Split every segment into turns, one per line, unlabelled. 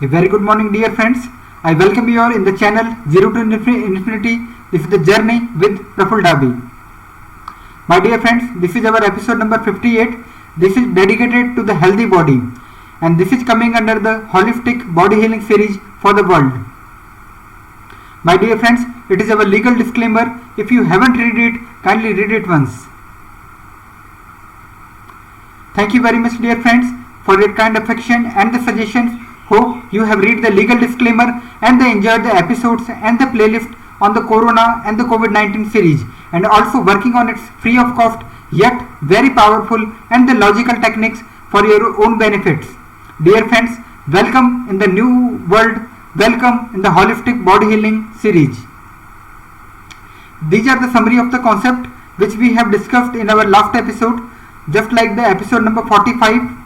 A very good morning, dear friends. I welcome you all in the channel Zero to Infinity. This is the journey with Praful Dhabi. My dear friends, this is our episode number 58. This is dedicated to the healthy body, and this is coming under the holistic body healing series for the world. My dear friends, it is our legal disclaimer. If you haven't read it, kindly read it once. Thank you very much, dear friends, for your kind affection and the suggestions. Hope you have read the legal disclaimer and they enjoyed the episodes and the playlist on the Corona and the COVID-19 series, and also working on its free of cost yet very powerful and the logical techniques for your own benefits. Dear friends, welcome in the new world, welcome in the holistic body healing series. These are the summary of the concept which we have discussed in our last episode, just like the episode number 45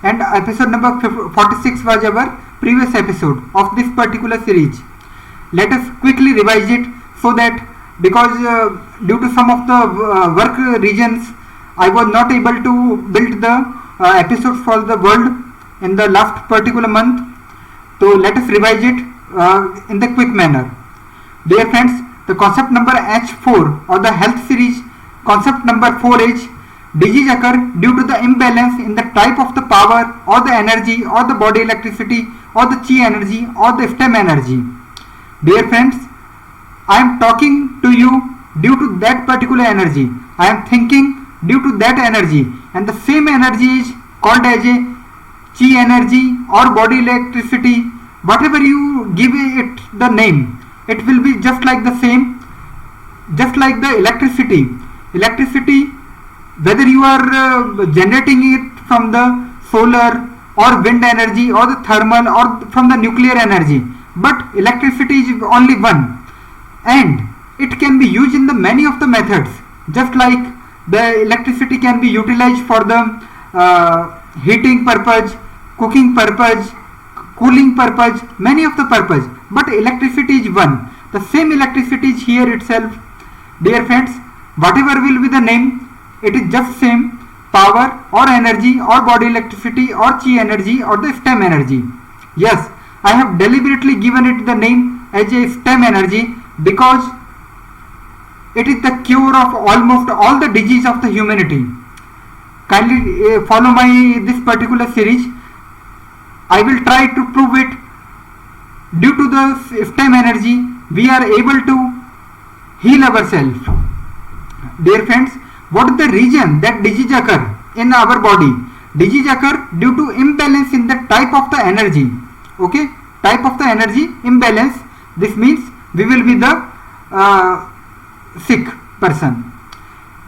and episode number 46 was our previous episode of this particular series. Let us quickly revise it so that, because due to some of the work reasons, I was not able to build the episodes for the world in the last particular month. So let us revise it in the quick manner. Dear friends, the concept number H4 or the health series, concept number 4 is disease occur due to the imbalance in the type of the power or the energy or the body electricity or the chi energy or the stem energy. Dear friends, I am talking to you due to that particular energy. I am thinking due to that energy, and the same energy is called as a chi energy or body electricity. Whatever you give it the name, it will be just like the same, just like the electricity. Electricity, whether you are generating it from the solar or wind energy or the thermal or from the nuclear energy, but electricity is only one, and it can be used in the many of the methods. Just like the electricity can be utilized for the heating purpose, cooking purpose, cooling purpose, many of the purpose, but electricity is one. The same electricity is here itself. Dear friends, whatever will be the name, it is just same power or energy or body electricity or chi energy or the stem energy. Yes, I have deliberately given it the name as a stem energy because it is the cure of almost all the disease of the humanity. Kindly follow this particular series. I will try to prove it. Due to the stem energy, we are able to heal ourselves. Dear friends, what is the reason that disease occur in our body? Disease occur due to imbalance in the type of the energy. Okay, type of the energy imbalance. This means we will be the sick person.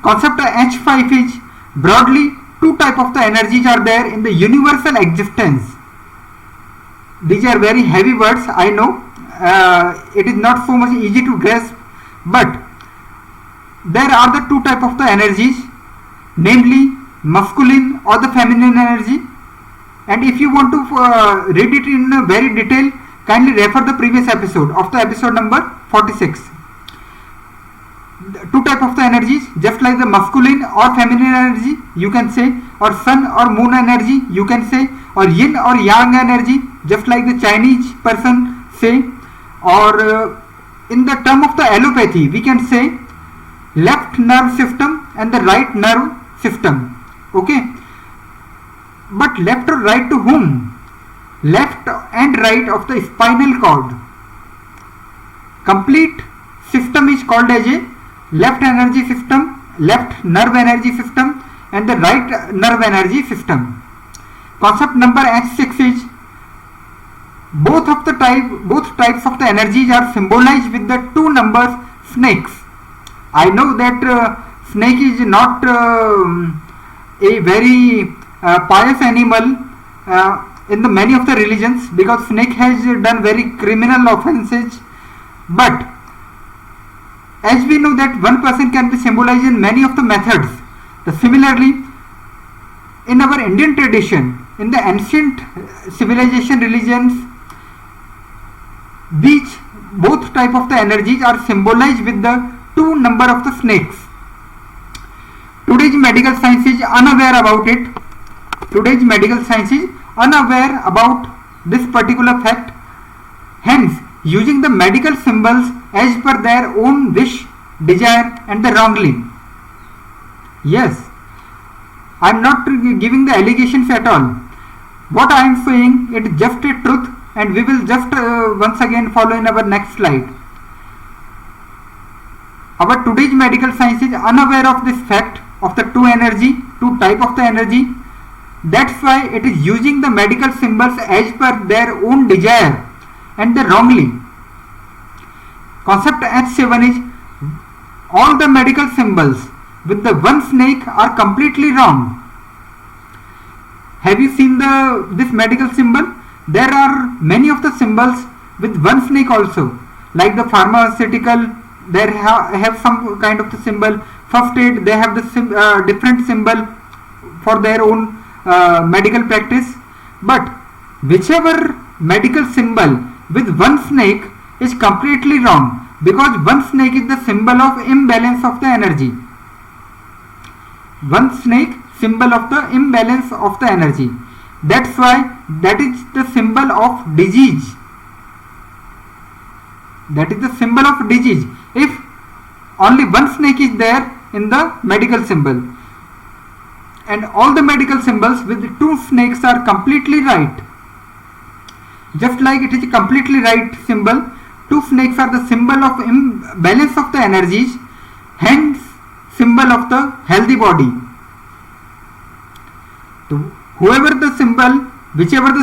Concept H5 is broadly two type of the energies are there in the universal existence. These are very heavy words, I know. It is not so much easy to grasp, but there are the two type of the energies, namely masculine or the feminine energy. And if you want to read it in a very detail, kindly refer the previous episode of the episode number 46. Two type of the energies, just like the masculine or feminine energy, you can say, or sun or moon energy, you can say, or yin or yang energy, just like the Chinese person say, or in the term of the allopathy, we can say left nerve system and the right nerve system. Okay, but left or right to whom? Left and right of the spinal cord. Complete system is called as a left energy system, left nerve energy system, and the right nerve energy system. Concept number H6 is both types of the energies are symbolized with the two numbers snakes. I know that snake is not a very pious animal in the many of the religions, because snake has done very criminal offenses, but as we know that one person can be symbolized in many of the methods. Similarly, in our Indian tradition, in the ancient civilization religions, these both type of the energies are symbolized with the two number of the snakes. Today's medical science is unaware about it. Today's medical science is unaware about this particular fact, hence using the medical symbols as per their own wish, desire and the wrongly. Yes, I am not giving the allegations at all. What I am saying, it is just a truth, and we will just once again follow in our next slide. Our today's medical science is unaware of this fact of the two type of the energy. That's why it is using the medical symbols as per their own desire and the wrongly. Concept H7 is all the medical symbols with the one snake are completely wrong. Have you seen this medical symbol? There are many of the symbols with one snake also, like the pharmaceutical, they have some kind of the symbol. First aid, they have the different symbol for their own medical practice. But whichever medical symbol with one snake is completely wrong, because one snake is the symbol of imbalance of the energy. One snake, symbol of the imbalance of the energy. That's why that is the symbol of disease. That is the symbol of disease. If only one snake is there in the medical symbol, and all the medical symbols with two snakes are completely right. Just like it is a completely right symbol, two snakes are the symbol of imbalance of the energies, hence symbol of the healthy body. So whichever the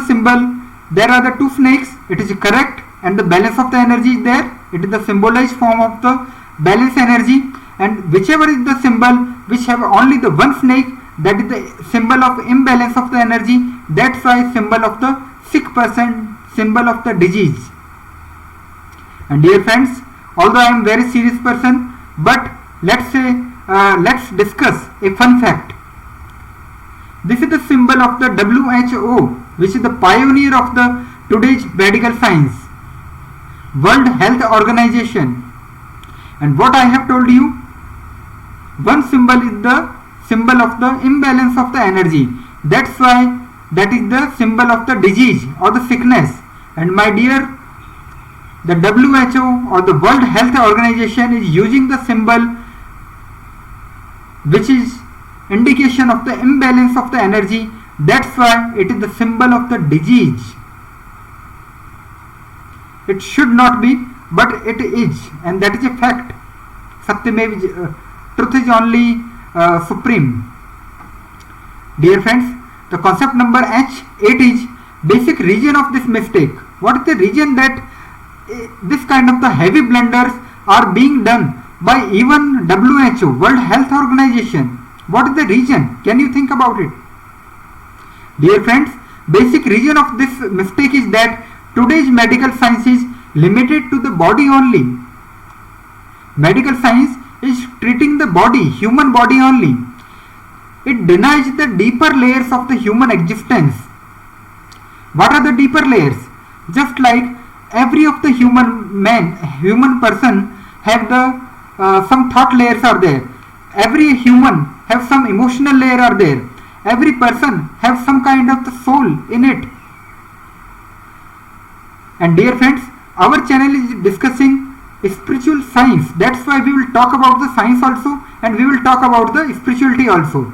symbol, there are the two snakes, it is correct, and the balance of the energy is there. It is the symbolized form of the balance energy, and whichever is the symbol which have only the one snake, that is the symbol of imbalance of the energy. That's why symbol of the sick person, symbol of the disease. And dear friends, although I am very serious person, but let's discuss a fun fact. This is the symbol of the WHO, which is the pioneer of the today's medical science, World Health Organization. And what I have told you, one symbol is the symbol of the imbalance of the energy. That's why that is the symbol of the disease or the sickness. And my dear, the WHO or the World Health Organization is using the symbol which is indication of the imbalance of the energy. That's why it is the symbol of the disease. It should not be, but it is, and that is a fact. Satyamev, truth is only supreme. Dear friends, the concept number H8 is basic reason of this mistake. What is the reason that this kind of the heavy blunders are being done by even WHO, World Health Organization? What is the reason? Can you think about it? Dear friends, basic reason of this mistake is that today's medical science is limited to the body only. Medical science is treating the body, human body only. It denies the deeper layers of the human existence. What are the deeper layers? Just like every of the human person have the some thought layers are there. Every human have some emotional layer are there. Every person have some kind of the soul in it. And dear friends, our channel is discussing spiritual science. That's why we will talk about the science also, and we will talk about the spirituality also.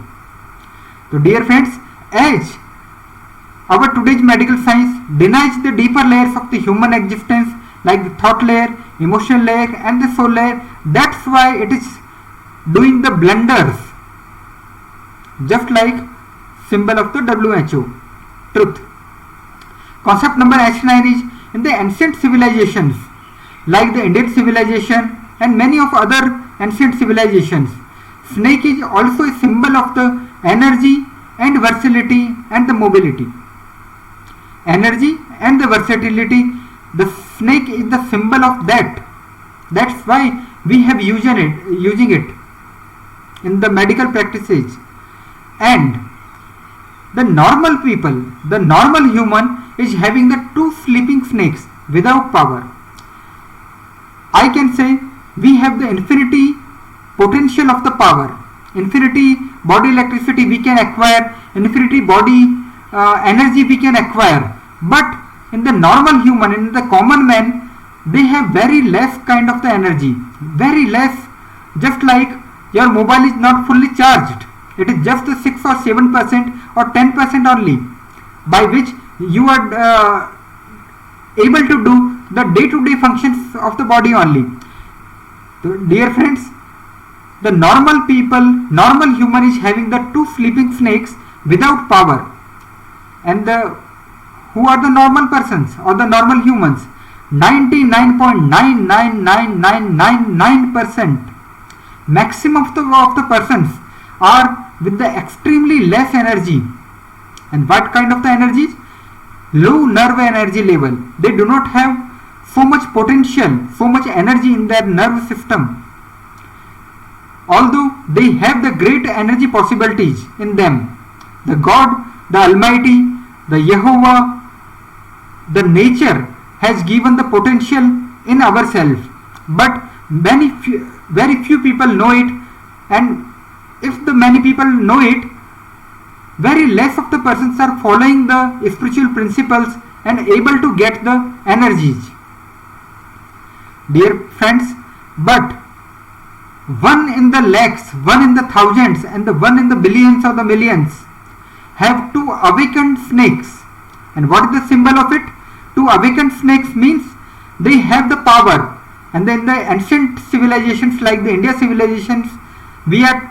So dear friends, as our today's medical science denies the deeper layers of the human existence, like the thought layer, emotional layer and the soul layer, that's why it is doing the blunders, just like symbol of the WHO, truth. Concept number H9 is in the ancient civilizations, like the Indian civilization and many of other ancient civilizations, snake is also a symbol of the energy and versatility and the mobility. Energy and the versatility, the snake is the symbol of that. That's why we have using it in the medical practices. And the normal people, the normal human is having the two sleeping snakes without power. I can say we have the infinity potential of the power, infinity body electricity we can acquire, infinity body energy we can acquire, but in the normal human, in the common man, they have very less kind of the energy, very less, just like your mobile is not fully charged, it is just 6 or 7% or 10% only, by which you are able to do the day-to-day functions of the body only. So, dear friends, the normal people, normal human is having the 2 sleeping snakes without power, and who are the normal persons or the normal humans? 99.99999% maximum of the persons are with the extremely less energy. And what kind of the energy? Low nerve energy level. They do not have so much potential, so much energy in their nerve system. Although they have the great energy possibilities in them. The God, the Almighty, the Jehovah, the nature has given the potential in ourselves. But very few people know it, and if the many people know it, very less of the persons are following the spiritual principles and able to get the energies. Dear friends, but one in the lakhs, one in the thousands, and the one in the billions or the millions have 2 awakened snakes. And what is the symbol of it? 2 awakened snakes means they have the power. And then the ancient civilizations like the India civilizations, we are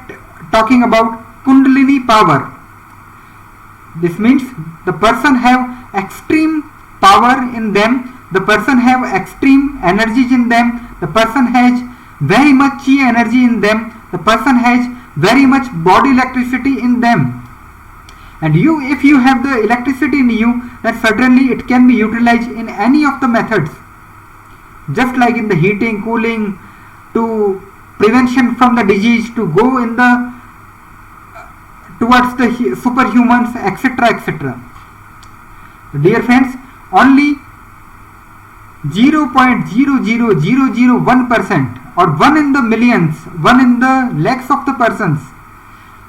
talking about Kundalini power. This means the person have extreme power in them, the person have extreme energies in them, the person has very much chi energy in them, the person has very much body electricity in them. And if you have the electricity in you, then certainly it can be utilized in any of the methods. Just like in the heating, cooling, to prevention from the disease, to go in the towards the superhumans, etc., etc. Dear friends, only 0.00001% or 1 in the millions, 1 in the lakhs of the persons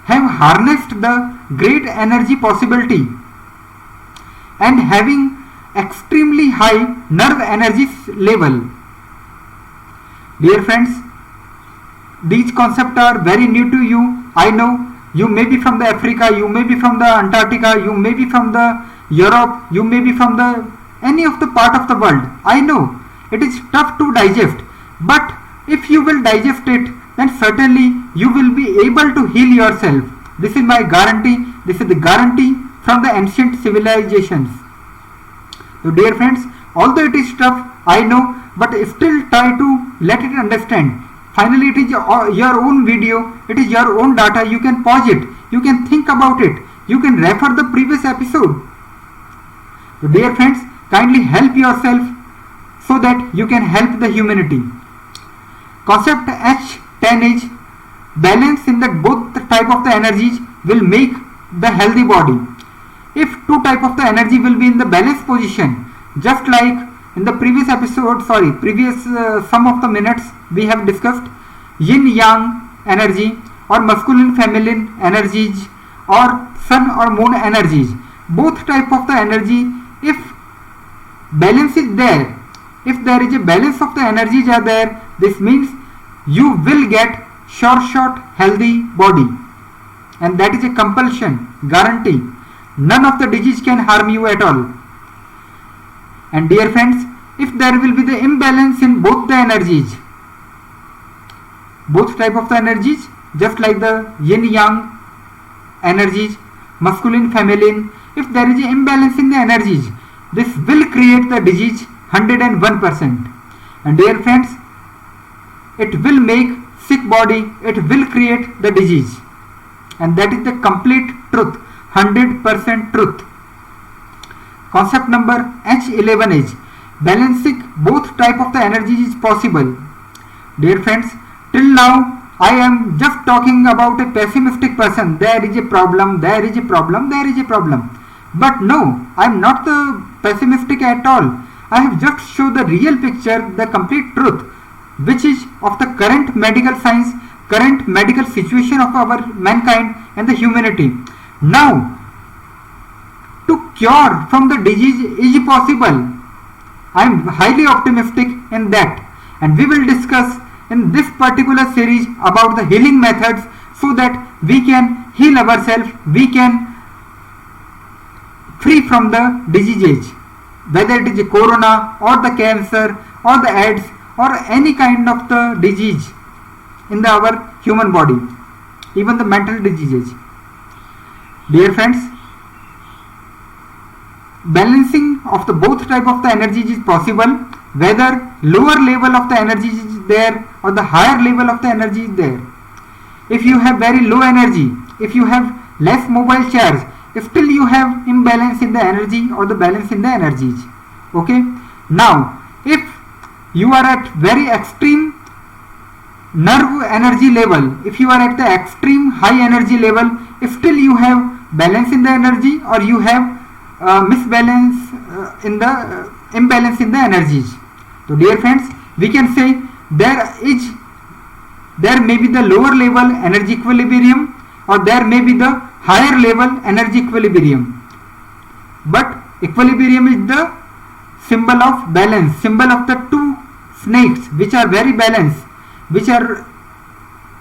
have harnessed the great energy possibility and having extremely high nerve energy level. Dear friends, these concepts are very new to you. I know you may be from the Africa, you may be from the Antarctica, you may be from the Europe, you may be from the any of the part of the world. I know it is tough to digest, but if you will digest it, then certainly you will be able to heal yourself. This is my guarantee. This is the guarantee from the ancient civilizations. So dear friends, although it is tough, I know, but still try to let it understand. Finally, it is your own video, it is your own data, you can pause it, you can think about it, you can refer the previous episode. So dear friends, kindly help yourself so that you can help the humanity. Concept H10 is balance in that both type of the energies will make the healthy body. If 2 type of the energy will be in the balanced position, just like in the previous episode, some of the minutes we have discussed yin yang energy or masculine feminine energies or sun or moon energies. Both type of the energy, if balance is there, if there is a balance of the energies are there, this means you will get short healthy body, and that is a compulsion, guarantee. None of the disease can harm you at all. And dear friends, if there will be the imbalance in both the energies, both type of the energies, just like the yin yang energies, masculine feminine, if there is an imbalance in the energies, this will create the disease 101%. And dear friends, it will make sick body, it will create the disease, and that is the complete truth, 100% truth. Concept number H11 is balancing both type of the energies is possible. Dear friends, till now I am just talking about a pessimistic person. There is a problem, there is a problem, there is a problem. But no, I am not the pessimistic at all. I have just shown the real picture, the complete truth, which is of the current medical science, current medical situation of our mankind and the humanity. Now, to cure from the disease is possible. I am highly optimistic in that, and we will discuss in this particular series about the healing methods so that we can heal ourselves, we can free from the diseases, whether it is corona or the cancer or the AIDS or any kind of the disease in our human body, even the mental diseases. Dear friends, balancing of the both type of the energies is possible, whether lower level of the energy is there or the higher level of the energy is there. If you have very low energy, if you have less mobile charge, if still you have imbalance in the energy or the balance in the energies. Okay, now if you are at very extreme nerve energy level, if you are at the extreme high energy level, if still you have balance in the energy or you have misbalance in the imbalance in the energies. So dear friends, we can say there may be the lower level energy equilibrium or there may be the higher level energy equilibrium, but equilibrium is the symbol of balance, symbol of the two snakes which are very balanced, which are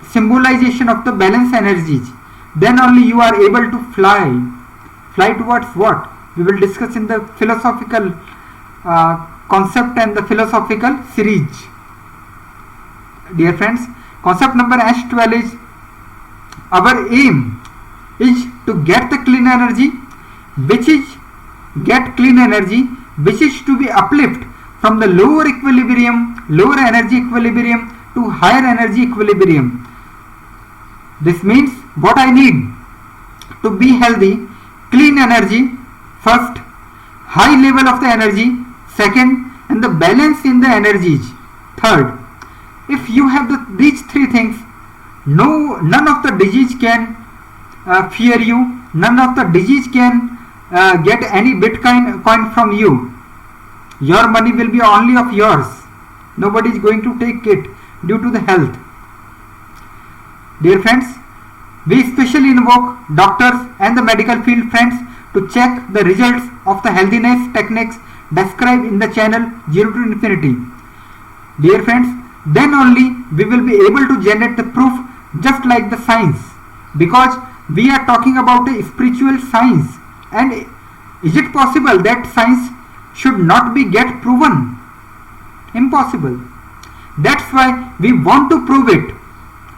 symbolization of the balance energies. Then only you are able to fly towards what we will discuss in the philosophical concept and the philosophical series. Dear friends, concept number S12 is our aim is to get the clean energy, which is to be uplift from the lower energy equilibrium to higher energy equilibrium. This means what I need to be healthy: clean energy first, high level of the energy second, and the balance in the energies third. If you have these three things, none of the disease can fear you, none of the disease can get any Bitcoin coin from you. Your money will be only of yours. Nobody is going to take it due to the health. Dear friends, we specially invoke doctors and the medical field friends to check the results of the healthiness techniques described in the channel 0 to Infinity. Dear friends, then only we will be able to generate the proof just like the science, because we are talking about a spiritual science. And is it possible that science should not be get proven? Impossible. That's why we want to prove it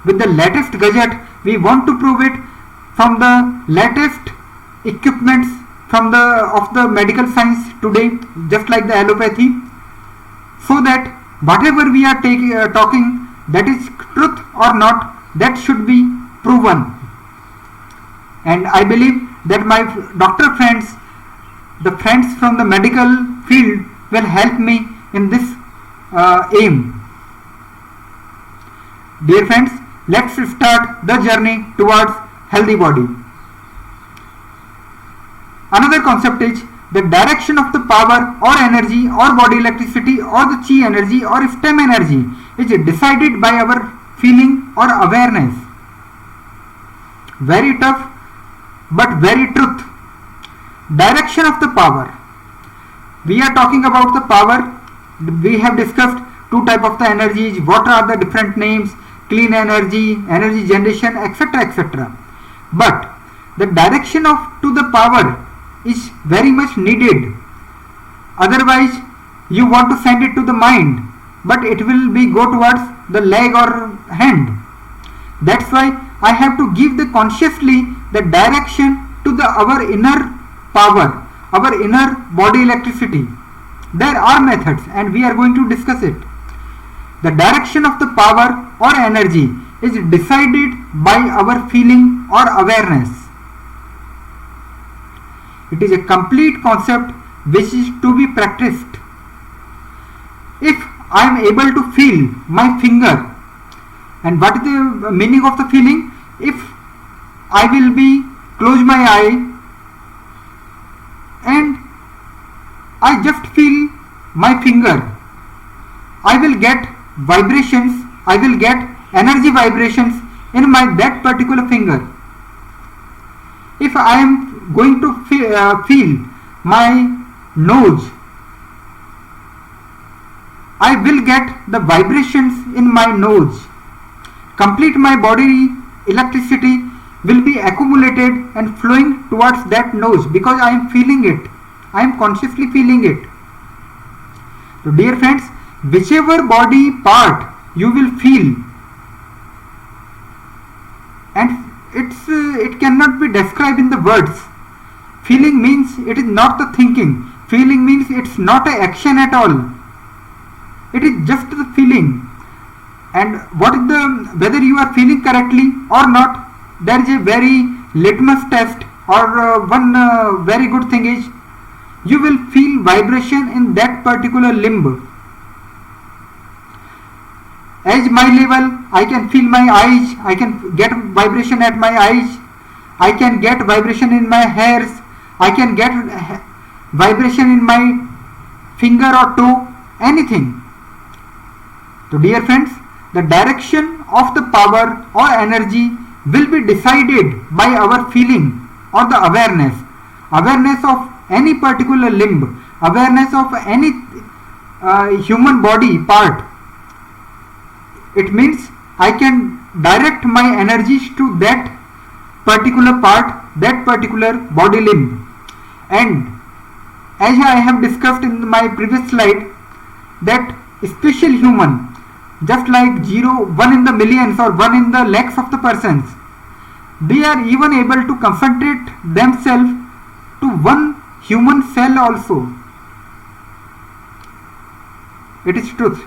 with the latest gadget. We want to prove it from the latest equipments of the medical science today, just like the allopathy, so that whatever we are talking, that is truth or not, that should be proven. And I believe that my doctor friends, the friends from the medical field, will help me in this aim. Dear friends, let's start the journey towards healthy body. Another concept is the direction of the power or energy or body electricity or the chi energy or stem energy is decided by our feeling or awareness. Very tough but very truth. Direction of the power. We are talking about the power. We have discussed two types of the energies. What are the different names? Clean energy, energy generation, etc., etc. But the direction to the power is very much needed. Otherwise, you want to send it to the mind, but it will be go towards the leg or hand. That's why I have to give the consciously the direction to our inner power, our inner body electricity. There are methods and we are going to discuss it. The direction of the power or energy is decided by our feeling or awareness. It is a complete concept which is to be practiced. If I am able to feel my finger, and what is the meaning of the feeling? If I will be close my eye and I just feel my finger, I will get vibrations, I will get energy vibrations in that particular finger. If I am going to feel my nose, I will get the vibrations in my nose. Complete my body electricity will be accumulated and flowing towards that nose because I am feeling it. I am consciously feeling it. So dear friends, whichever body part you will feel, and it cannot be described in the words. Feeling means it is not the thinking. Feeling means it's not an action at all. It is just the feeling. And what is whether you are feeling correctly or not, there is a very litmus test, or one very good thing is you will feel vibration in that particular limb. As my level, I can feel my eyes, I can get vibration at my eyes, I can get vibration in my hairs, I can get vibration in my finger or toe, anything. So dear friends, the direction of the power or energy will be decided by our feeling or the awareness. Awareness of any particular limb, awareness of any human body part. It means I can direct my energies to that particular part, that particular body limb. And as I have discussed in my previous slide, that special human, just like 0, 1 in the millions or 1 in the lakhs of the persons, they are even able to concentrate themselves to one human cell also. It is truth.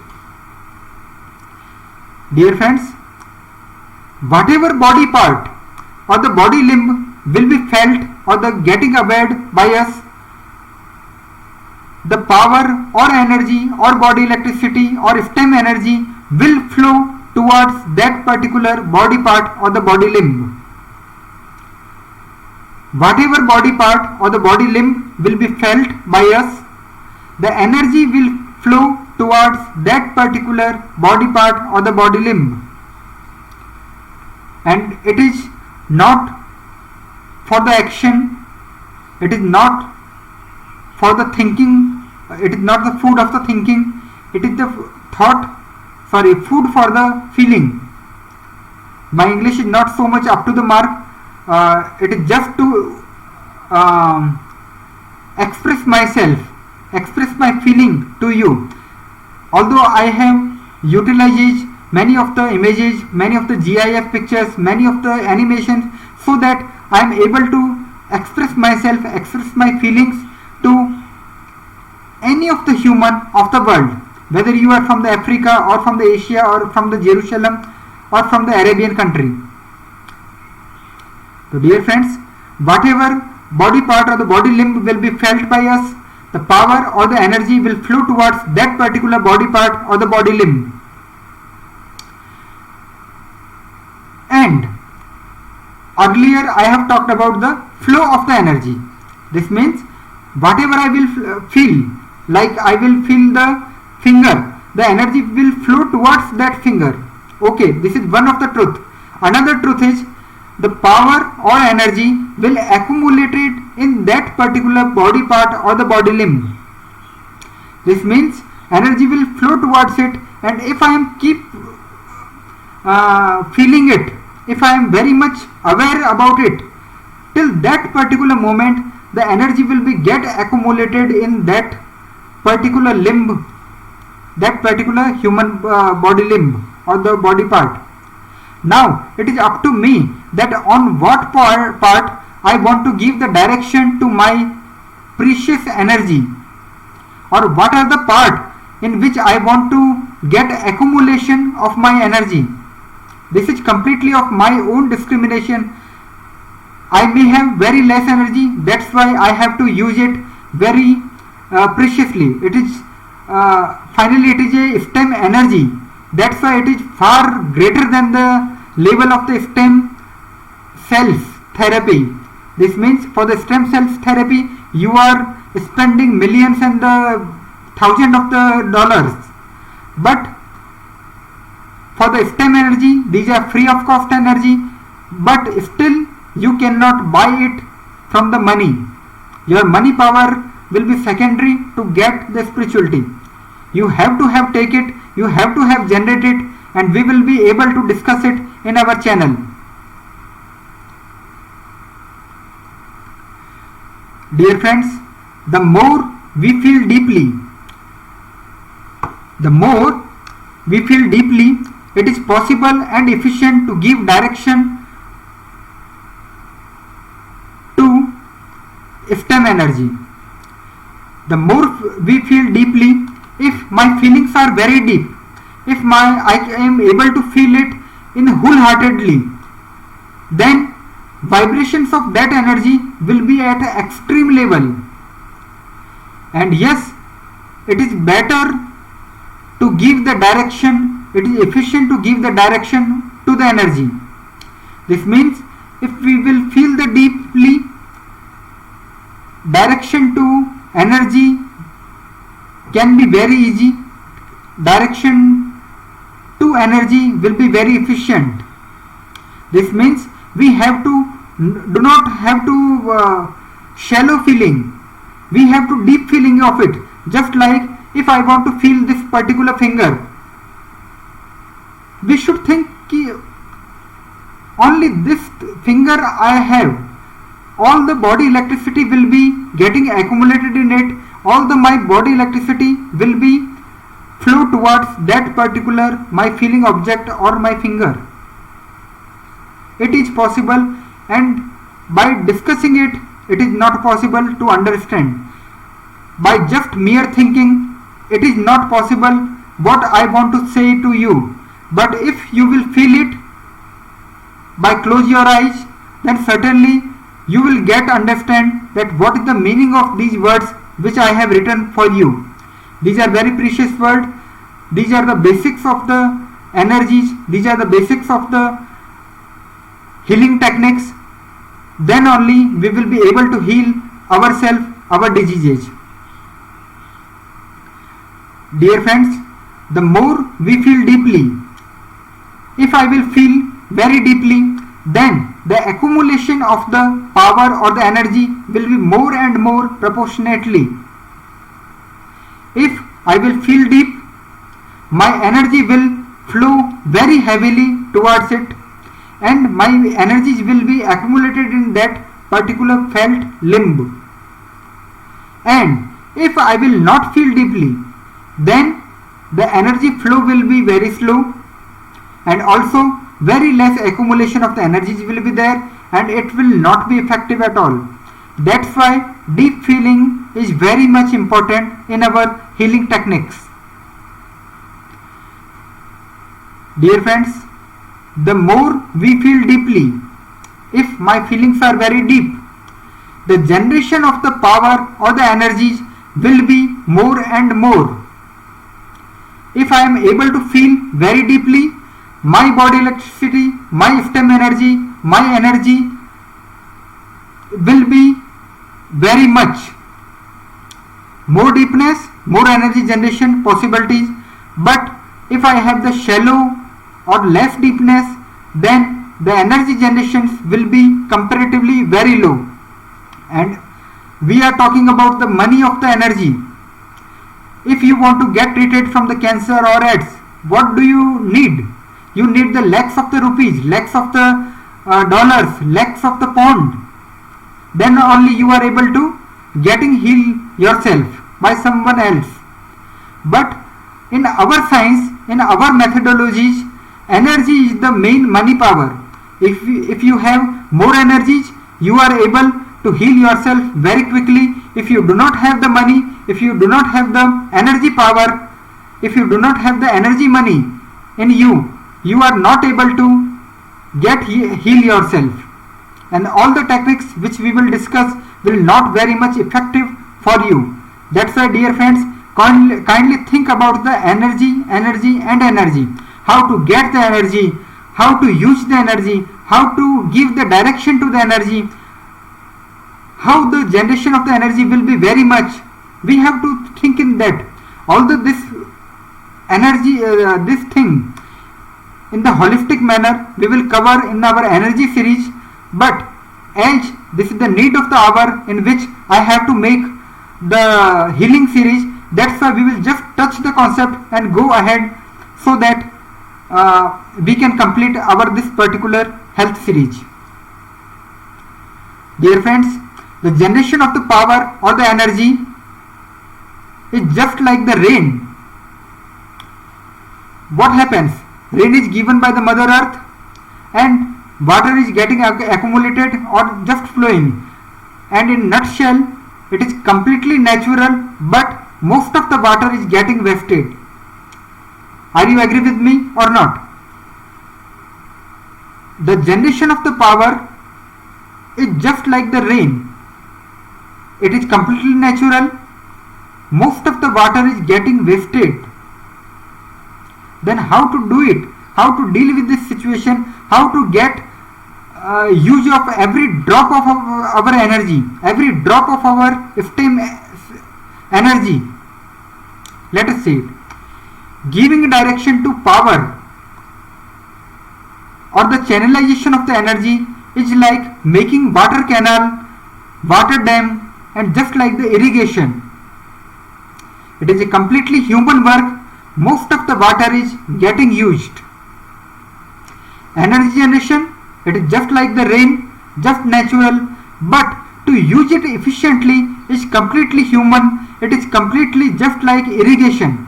Dear friends, whatever body part or the body limb will be felt or the getting aware by us, the power or energy or body electricity or stem energy will flow towards that particular body part or the body limb. Whatever body part or the body limb will be felt by us, the energy will flow towards that particular body part or the body limb. And it is not for the action, it is not for the thinking, it is not the food of the thinking, it is the food for the feeling. My English is not so much up to the mark. It is just to express myself, express my feeling to you. Although I have utilized many of the images, many of the GIF pictures, many of the animations, so that I am able to express myself, express my feelings to any of the human of the world, whether you are from the Africa or from the Asia or from the Jerusalem or from the Arabian country. So dear friends, whatever body part or the body limb will be felt by us, the power or the energy will flow towards that particular body part or the body limb. And earlier I have talked about the flow of the energy. This means whatever I will feel, like I will feel the finger, the energy will flow towards that finger. Okay, this is one of the truth. Another truth is the power or energy will accumulate it in that particular body part or the body limb. This means energy will flow towards it, and if I am keep feeling it, if I am very much aware about it, till that particular moment the energy will be get accumulated in that particular limb, that particular human body limb or the body part. Now it is up to me that on what part I want to give the direction to my precious energy, or what are the part in which I want to get accumulation of my energy. This is completely of my own discrimination. I may have very less energy, that's why I have to use it very preciously. It is finally it is a stem energy, that's why it is far greater than the level of the stem cells therapy. This means for the stem cells therapy you are spending millions and the thousands of the dollars, but for the stem energy these are free of cost energy, but still you cannot buy it from the money. Your money power will be secondary to get the spirituality. You have to have take it, you have to have generate it, and we will be able to discuss it in our channel. Dear friends, the more we feel deeply, it is possible and efficient to give direction to STEM energy. The more we feel deeply, if my feelings are very deep, if I am able to feel it in wholeheartedly, then vibrations of that energy will be at an extreme level. And yes, it is better to give the direction, it is efficient to give the direction to the energy. This means if we will feel the deeply, direction to energy can be very easy, direction to energy will be very efficient. This means we have to do not have to shallow feeling, we have to deep feeling of it. Just like if I want to feel this particular finger, we should think only this finger I have, all the body electricity will be getting accumulated in it, all the my body electricity will be flow towards that particular my feeling object or my finger. It is possible, and by discussing it, it is not possible to understand. By just mere thinking, it is not possible what I want to say to you. But if you will feel it, by close your eyes, then certainly you will get understand that what is the meaning of these words which I have written for you. These are very precious words. These are the basics of the energies. These are the basics of the healing techniques. Then only we will be able to heal ourselves, our diseases. Dear friends, the more we feel deeply, if I will feel very deeply, then the accumulation of the power or the energy will be more and more proportionately. If I will feel deep, my energy will flow very heavily towards it, and my energies will be accumulated in that particular felt limb. And if I will not feel deeply, then the energy flow will be very slow, and also very less accumulation of the energies will be there, and it will not be effective at all. That's why deep feeling is very much important in our healing techniques. Dear friends, the more we feel deeply, if my feelings are very deep, the generation of the power or the energies will be more and more. If I am able to feel very deeply, my body electricity, my STEM energy, my energy will be very much more deepness, more energy generation possibilities. But if I have the shallow or less deepness, then the energy generations will be comparatively very low. And we are talking about the money of the energy. If you want to get treated from the cancer or AIDS, what do you need? You need the lakhs of the rupees, lakhs of the dollars, lakhs of the pound. Then only you are able to getting heal yourself by someone else. But in our science, in our methodologies, energy is the main money power. If you have more energies, you are able to heal yourself very quickly. If you do not have the money, if you do not have the energy power, if you do not have the energy money in you, you are not able to heal yourself. And all the techniques which we will discuss will not very much effective for you. That's why, dear friends, kindly think about the energy. How to get the energy, how to use the energy, how to give the direction to the energy, how the generation of the energy will be very much. We have to think in that. Although this energy, this thing in the holistic manner we will cover in our energy series, but as This is the need of the hour in which I have to make the healing series. That's why we will just touch the concept and go ahead so that we can complete our this particular health series. Dear friends, the generation of the power or the energy is just like the rain. What happens? Rain is given by the Mother Earth and water is getting accumulated or just flowing. And in nutshell, it is completely natural, but most of the water is getting wasted. Are you agree with me or not? The generation of the power is just like the rain. It is completely natural. Most of the water is getting wasted. Then how to do it? How to deal with this situation? How to get use of every drop of our energy, every drop of our STEM energy? Let us see it. Giving direction to power or the channelization of the energy is like making water canal, water dam, and just like the irrigation. It is a completely human work. Most of the water is getting used. Energy generation, it is just like the rain, just natural, but to use it efficiently is completely human. It is completely just like irrigation.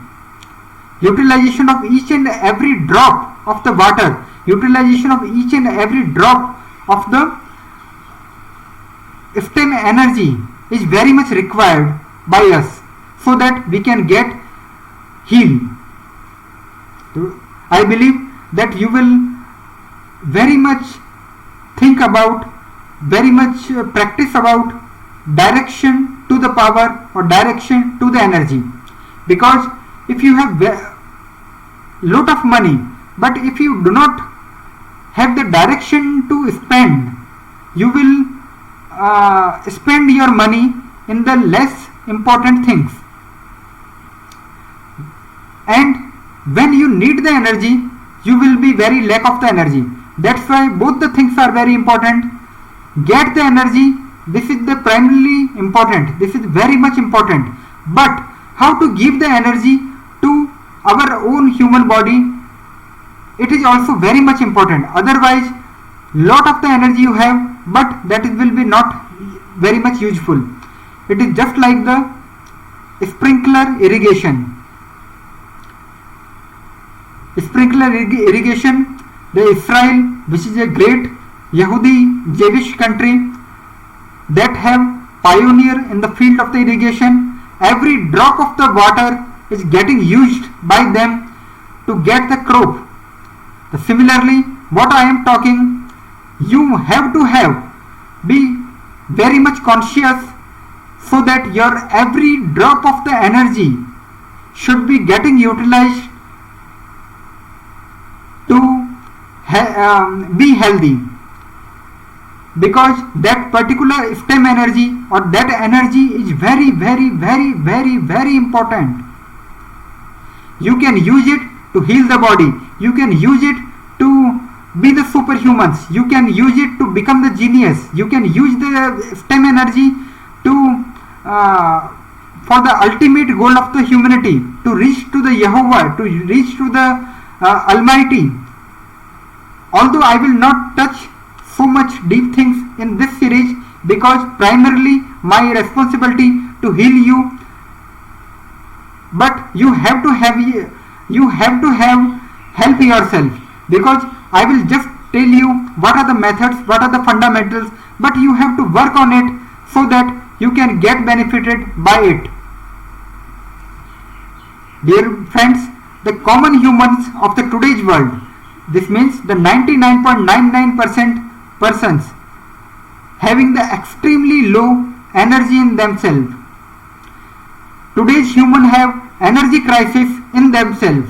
Utilization of each and every drop of the water, utilization of each and every drop of the STEM energy is very much required by us so that we can get healed. I believe that you will very much think about, very much practice about direction to the power or direction to the energy. Because if you have lot of money, but if you do not have the direction to spend, you will spend your money in the less important things. And when you need the energy, you will be very lack of the energy. That's why both the things are very important. Get the energy, this is the primarily important, this is very much important. But how to give the energy to our own human body, it is also very much important. Otherwise, lot of the energy you have, but that will be not very much useful. It is just like the sprinkler irrigation. Sprinkler irrigation, the Israel, which is a great Yehudi Jewish country that have pioneer in the field of the irrigation. Every drop of the water is getting used by them to get the crop. Similarly, what I am talking, you have to be very much conscious so that your every drop of the energy should be getting utilized to be healthy, because that particular STEM energy or that energy is very important. You can use it to heal the body, you can use it to be the superhumans, you can use it to become the genius, you can use the STEM energy to for the ultimate goal of the humanity, to reach to the Jehovah, to reach to the Almighty. Although I will not touch so much deep things in this series, because primarily my responsibility to heal you, but you have to have help yourself, because I will just tell you what are the methods, what are the fundamentals, but you have to work on it so that you can get benefited by it. Dear friends, the common humans of the today's world, this means the 99.99% persons having the extremely low energy in themselves. Today's humans have energy crisis in themselves.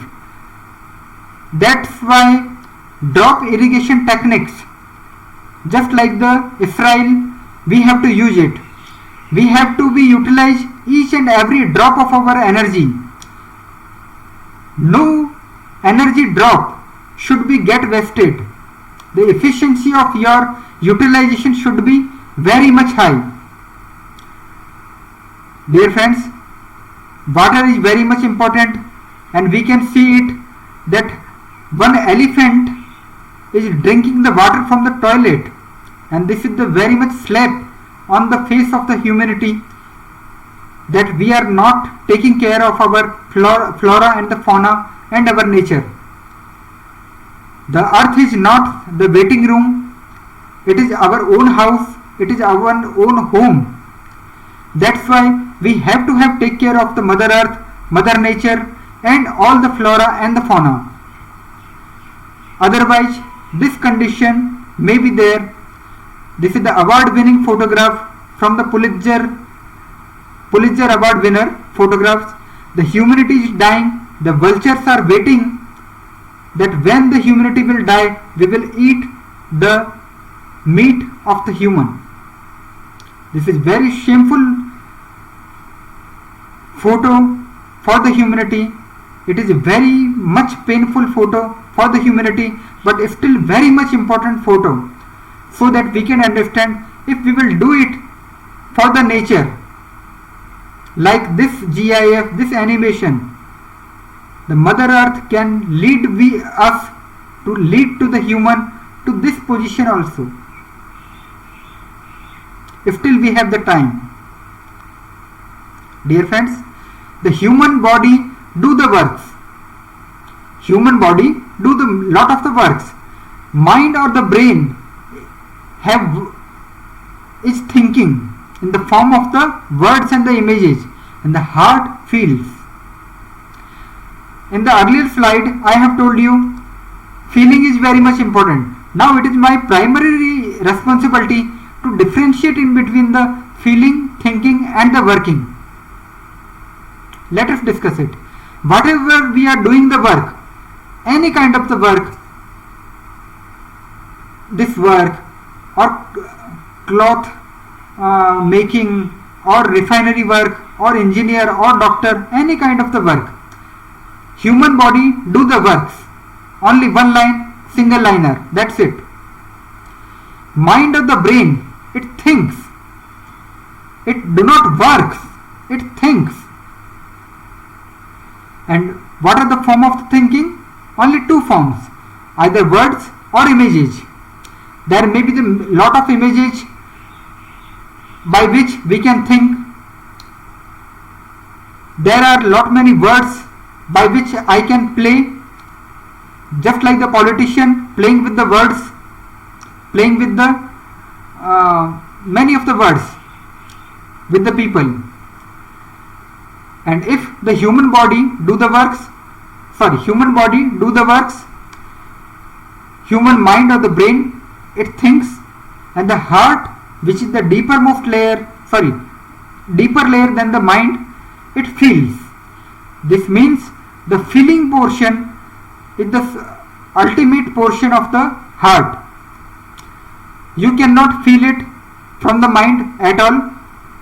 That's why drop irrigation techniques, just like the Israel, we have to use it. We have to be utilize each and every drop of our energy. No energy drop should be get wasted. The efficiency of your utilization should be very much high. Dear friends, water is very much important, and we can see it that one elephant is drinking the water from the toilet, and this is the very much slap on the face of the humanity, that we are not taking care of our flora and the fauna and our nature. The earth is not the waiting room, it is our own house, it is our own home. That's why we have to take care of the mother earth, mother nature, and all the flora and the fauna. Otherwise this condition may be there. This is the award winning photograph from the Pulitzer award winner photographs. The humanity is dying, the vultures are waiting that when the humanity will die, we will eat the meat of the human. This is very shameful photo for the humanity. It is a very much painful photo for the humanity, but still very much important photo, so that we can understand if we will do it for the nature, like this GIF, this animation, the mother earth can lead us to lead to the human to this position also, if still we have the time. Dear friends, the human body do the works. Human body do the lot of the works. Mind or the brain is thinking in the form of the words and the images, and the heart feels. In the earlier slide I have told you feeling is very much important. Now it is my primary responsibility to differentiate in between the feeling, thinking, and the working. Let us discuss it. Whatever we are doing the work, any kind of the work, this work or cloth making or refinery work or engineer or doctor, any kind of the work, human body do the works. Only one line, single liner, that's it. Mind of the brain, it thinks. It do not works, it thinks. And what are the form of the thinking? Only two forms, either words or images. There may be the lot of images by which we can think. There are lot many words by which I can play, just like the politician playing with the words, playing with the many of the words with the people. And if the human body do the works, human mind or the brain, it thinks, and the heart, which is the deeper layer than the mind, it feels. This means the feeling portion is the ultimate portion of the heart. You cannot feel it from the mind at all.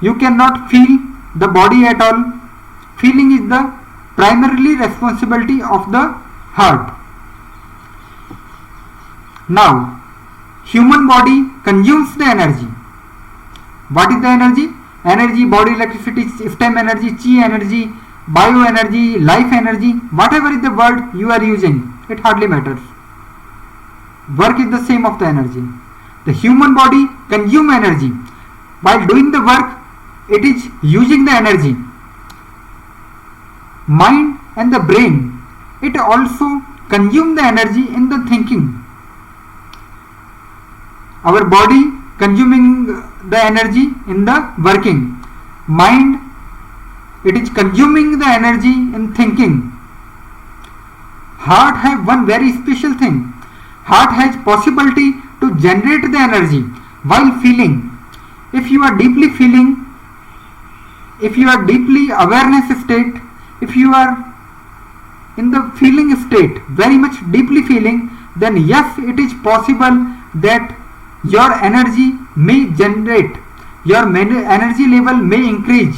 You cannot feel the body at all. Feeling is the primarily responsibility of the heart. Now, human body consumes the energy. What is the energy? Energy, body electricity, STEM energy, chi energy, bioenergy, life energy, whatever is the word you are using, it hardly matters. Work is the same of the energy. The human body consumes energy. While doing the work, it is using the energy. Mind and the brain, it also consume the energy in the thinking. Our body consuming the energy in the working. Mind, it is consuming the energy in thinking. Heart have one very special thing. Heart has possibility to generate the energy while feeling. If you are deeply feeling, if you are deeply awareness state, if you are in the feeling state, very much deeply feeling, then yes, it is possible that your energy may generate, your energy level may increase,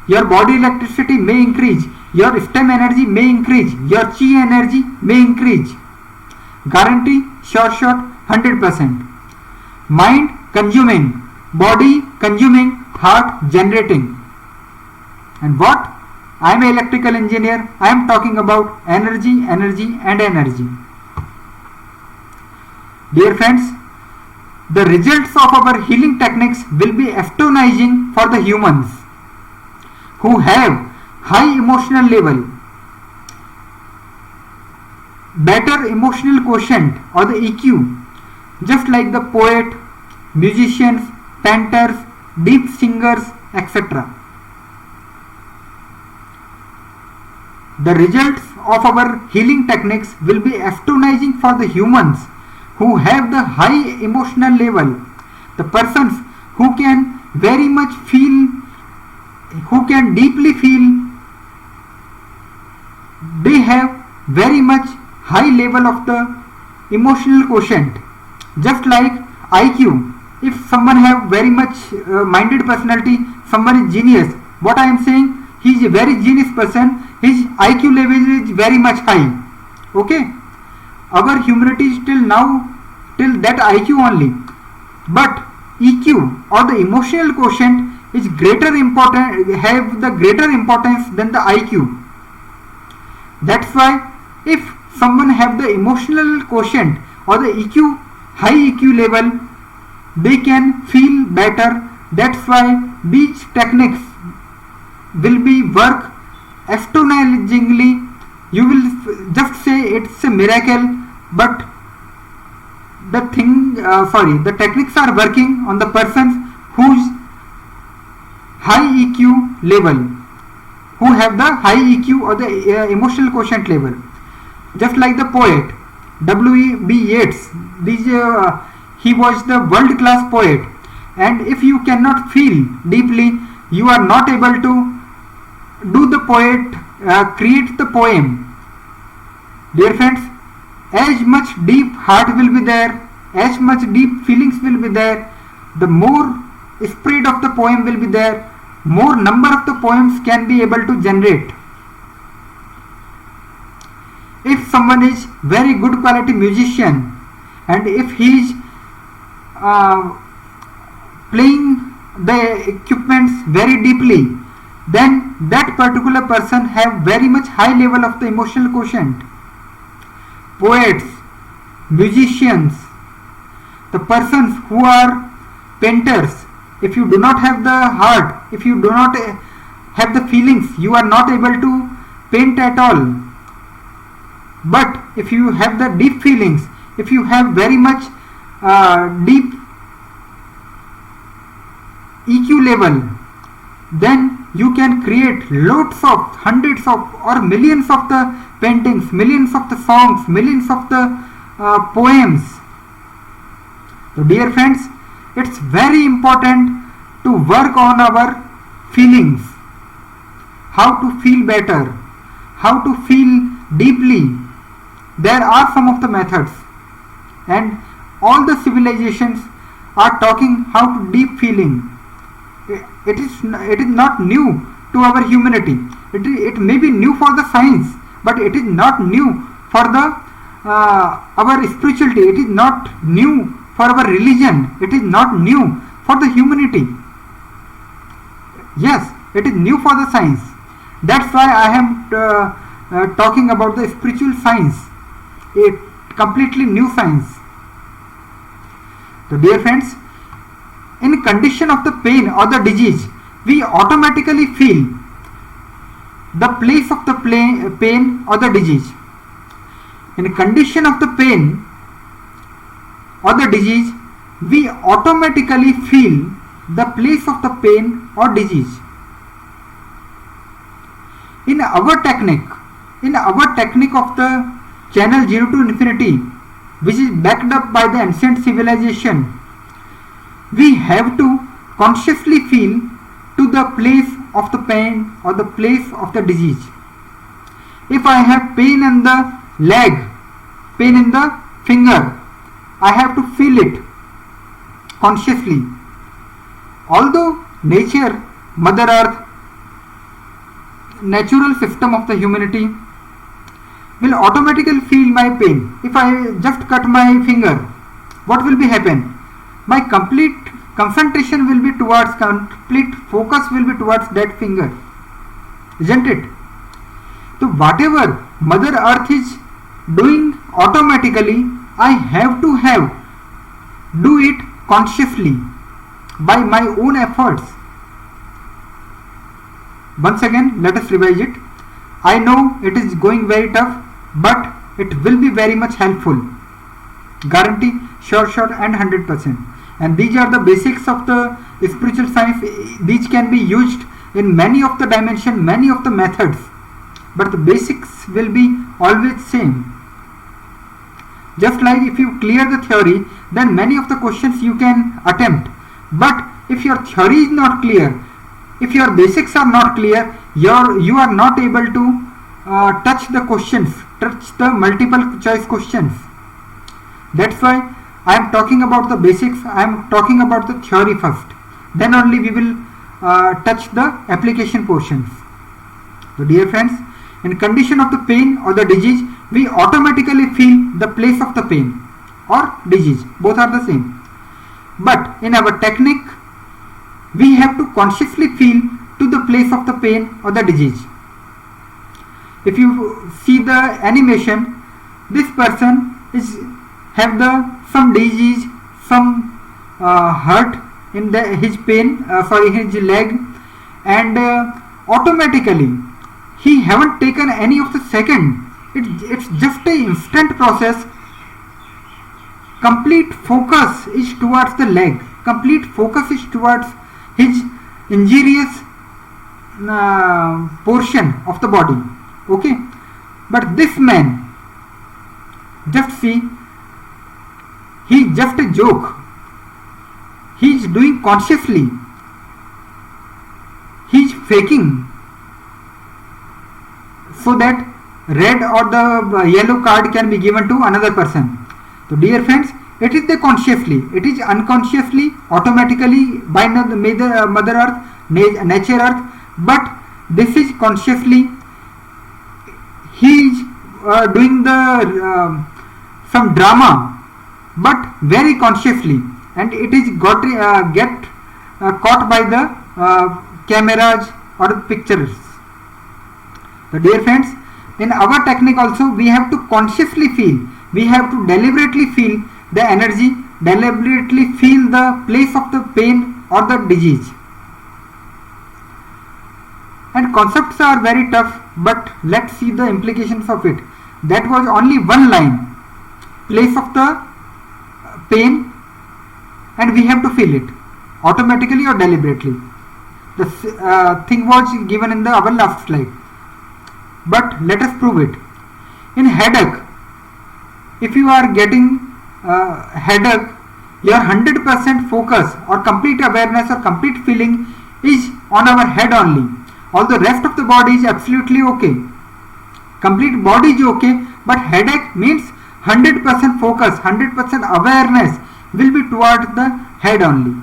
your body electricity may increase, your STEM energy may increase, your chi energy may increase. Guarantee, short, 100%. Mind consuming, body consuming, heart generating. And what? I am an electrical engineer. I am talking about energy, energy and energy. Dear friends, the results of our healing techniques will be astonishing for the humans who have high emotional level, better emotional quotient or the EQ, just like the poet, musicians, painters, deep singers, etc. The results of our healing techniques will be astonishing for the humans who have the high emotional level, the persons who can very much feel, who can deeply feel, they have very much high level of the emotional quotient. Just like IQ, if someone have very much minded personality, someone is genius, what I am saying, he is a very genius person, his IQ level is very much high. Okay, our humanity is till now till that IQ only, but EQ or the emotional quotient is greater important, have the greater importance than the IQ. That's why if someone have the emotional quotient or the EQ, high EQ level, they can feel better. That's why these techniques will be work astonishingly. You will just say it's a miracle, but the techniques are working on the persons whose high EQ level, who have the high EQ or the emotional quotient level. Just like the poet W.B. Yeats, he was the world class poet, and if you cannot feel deeply, you are not able to do the poet, create the poem. Dear friends, as much deep heart will be there, as much deep feelings will be there, the more spirit of the poem will be there, more number of the poems can be able to generate. If someone is very good quality musician and if he is playing the equipments very deeply, then that particular person have very much high level of the emotional quotient. Poets, musicians, the persons who are painters, if you do not have the heart, if you do not have the feelings, you are not able to paint at all. But if you have the deep feelings, if you have very much deep EQ level, then you can create loads of, hundreds of or millions of the paintings, millions of the songs, millions of the poems. So dear friends, it's very important to work on our feelings, how to feel better, how to feel deeply. There are some of the methods, and all the civilizations are talking how to deep feeling. It is not new to our humanity. It may be new for the science, but it is not new for the our spirituality. It is not new for our religion. It is not new for the humanity. Yes, it is new for the science. That's why I am talking about the spiritual science, a completely new science. So dear friends, in condition of the pain or the disease, we automatically feel the place of the pain or the disease. In condition of the pain or the disease, we automatically feel the place of the pain or disease. In our technique of the channel 0 to infinity, which is backed up by the ancient civilization, we have to consciously feel to the place of the pain or the place of the disease. If I have pain in the leg, pain in the finger, I have to feel it consciously. Although nature, Mother Earth, natural system of the humanity will automatically feel my pain. If I just cut my finger, what will be happen? My complete concentration will be towards, complete focus will be towards that finger, isn't it? So whatever Mother Earth is doing automatically, I have to do it consciously by my own efforts. Once again, let us revise it. I know it is going very tough, but it will be very much helpful. Guarantee, sure, and 100%. And these are the basics of the spiritual science. These can be used in many of the dimensions, many of the methods, but the basics will be always same. Just like if you clear the theory, then many of the questions you can attempt. But if your theory is not clear, if your basics are not clear, you are not able to touch the questions, touch the multiple choice questions. That's why I am talking about the basics. I am talking about the theory first. Then only we will touch the application portions. So dear friends, in condition of the pain or the disease, we automatically feel the place of the pain or disease. Both are the same. But in our technique, we have to consciously feel to the place of the pain or the disease. If you see the animation, this person is have some disease, some hurt in his pain, his leg, and automatically he haven't taken any of the second. It's just a instant process. Complete focus is towards the leg. Complete focus is towards his injurious portion of the body. Okay, but this man, just see, he just a joke. He is doing consciously. He is faking so that red or the yellow card can be given to another person. So dear friends, it is the consciously, it is unconsciously, automatically by the Mother Earth, Nature Earth, but this is consciously. He is doing the some drama, but very consciously, and it is get caught by the cameras or pictures. So dear friends, in our technique also we have to consciously feel, we have to deliberately feel the energy, deliberately feel the place of the pain or the disease. And concepts are very tough, but let's see the implications of it. That was only one line, place of the pain, and we have to feel it automatically or deliberately. The thing was given in our last slide, but let us prove it. In headache, if you are getting headache, your 100% focus or complete awareness or complete feeling is on our head only. All the rest of the body is absolutely okay. Complete body is okay, but headache means 100% focus, 100% awareness will be towards the head only.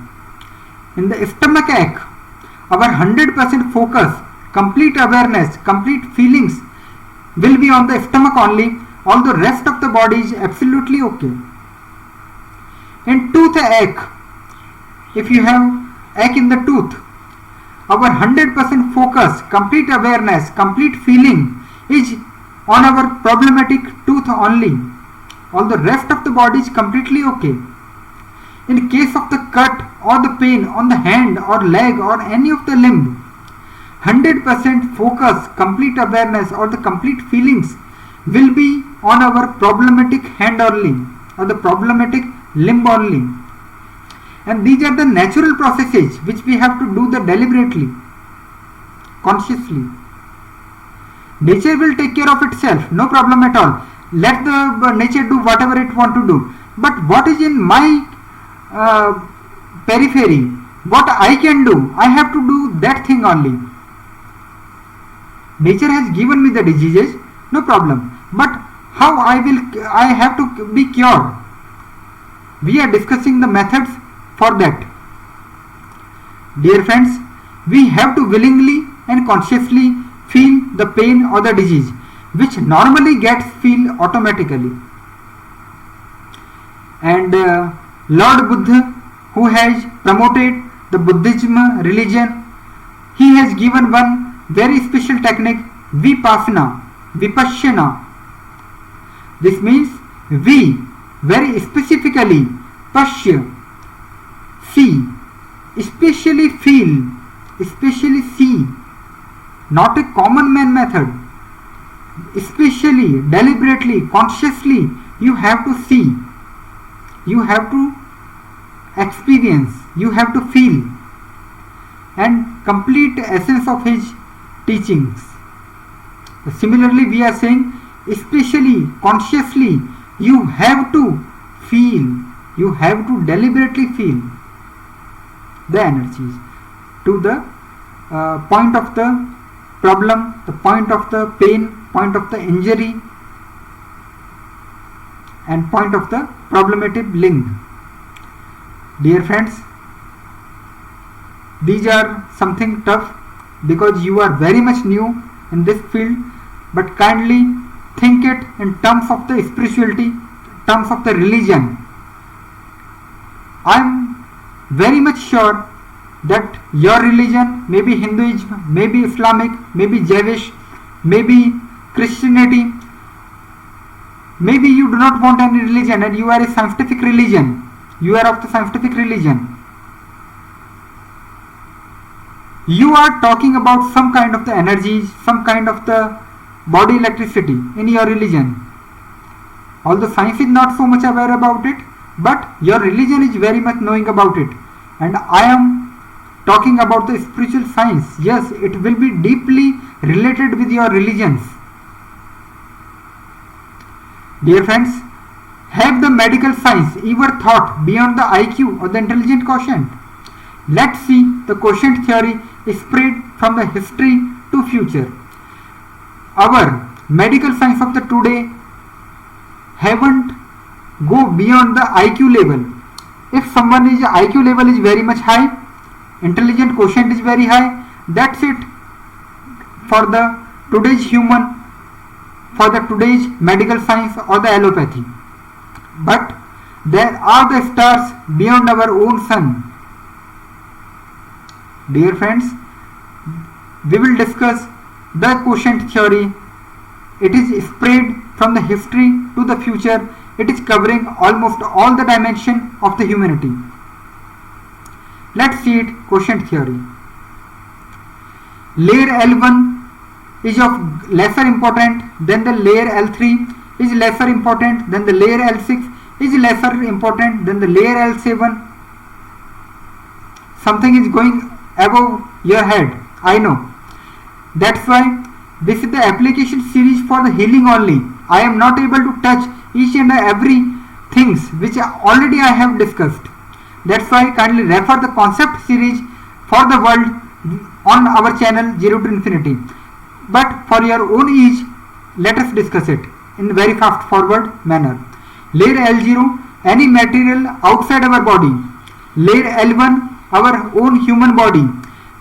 In the stomach ache, our 100% focus, complete awareness, complete feelings will be on the stomach only. All the rest of the body is absolutely okay. In toothache, if you have ache in the tooth, our 100% focus, complete awareness, complete feeling is on our problematic tooth only. All the rest of the body is completely okay. In case of the cut or the pain on the hand or leg or any of the limb, 100% focus, complete awareness or the complete feelings will be on our problematic hand only or the problematic limb only. And these are the natural processes which we have to do the deliberately, consciously. Nature will take care of itself, no problem at all. Let the nature do whatever it want to do. But what is in my periphery, what I can do, I have to do that thing only. Nature has given me the diseases, no problem. But how I have to be cured? We are discussing the methods for that. Dear friends, we have to willingly and consciously feel the pain or the disease, which normally gets feel automatically. And Lord Buddha who has promoted the Buddhism religion. He has given one very special technique, Vipassana. This means we, very specifically, Pashya, see, especially feel, especially see, not a common man method. Especially, deliberately, consciously, you have to see, you have to experience, you have to feel, and complete essence of his teachings. Similarly, we are saying, especially, consciously, you have to feel, you have to deliberately feel the energies to the point of the problem, the point of the pain, point of the injury, and point of the problematic link. Dear friends, these are something tough because you are very much new in this field, but kindly think it in terms of the spirituality, terms of the religion. I am very much sure that your religion, maybe Hinduism, maybe Islamic, maybe Jewish, maybe Christianity, maybe you do not want any religion and you are a scientific religion, you are of the scientific religion. You are talking about some kind of the energy, some kind of the body electricity in your religion. Although science is not so much aware about it, but your religion is very much knowing about it. And I am talking about the spiritual science. Yes, it will be deeply related with your religions. Dear friends, have the medical science ever thought beyond the IQ or the intelligent quotient? Let's see the quotient theory spread from the history to future. Our medical science of the today haven't go beyond the IQ level. If someone is IQ level is very much high, intelligent quotient is very high, that's it for the today's human, for the today's medical science or the allopathy. But there are the stars beyond our own sun. Dear friends, we will discuss the quotient theory. It is spread from the history to the future. It is covering almost all the dimension of the humanity. Let's see it, quotient theory. Layer L1 is of lesser important than the layer L3, is lesser important than the layer L6, is lesser important than the layer L7. Something is going above your head, I know. That's why this is the application series for the healing only. I am not able to touch each and every things which already I have discussed. That's why kindly refer the concept series for the world on our channel 0 to Infinity. But for your own ease, let us discuss it in a very fast forward manner. Layer L0, any material outside our body. Layer L1, our own human body.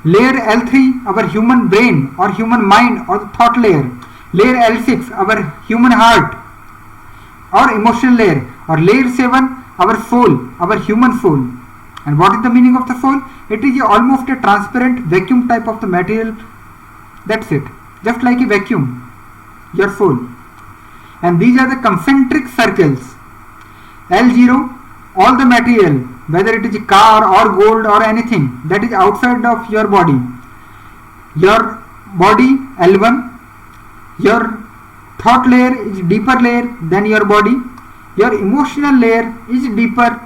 Layer L3, our human brain or human mind or the thought layer. Layer L6, our human heart or emotional layer. Or layer 7, our soul, our human soul. And what is the meaning of the soul? It is almost a transparent vacuum type of the material. That's it. Just like a vacuum, your soul. And these are the concentric circles. L0, all the material, whether it is a car or gold or anything that is outside of your body. Your body, L1, your thought layer is deeper layer than your body. Your emotional layer is deeper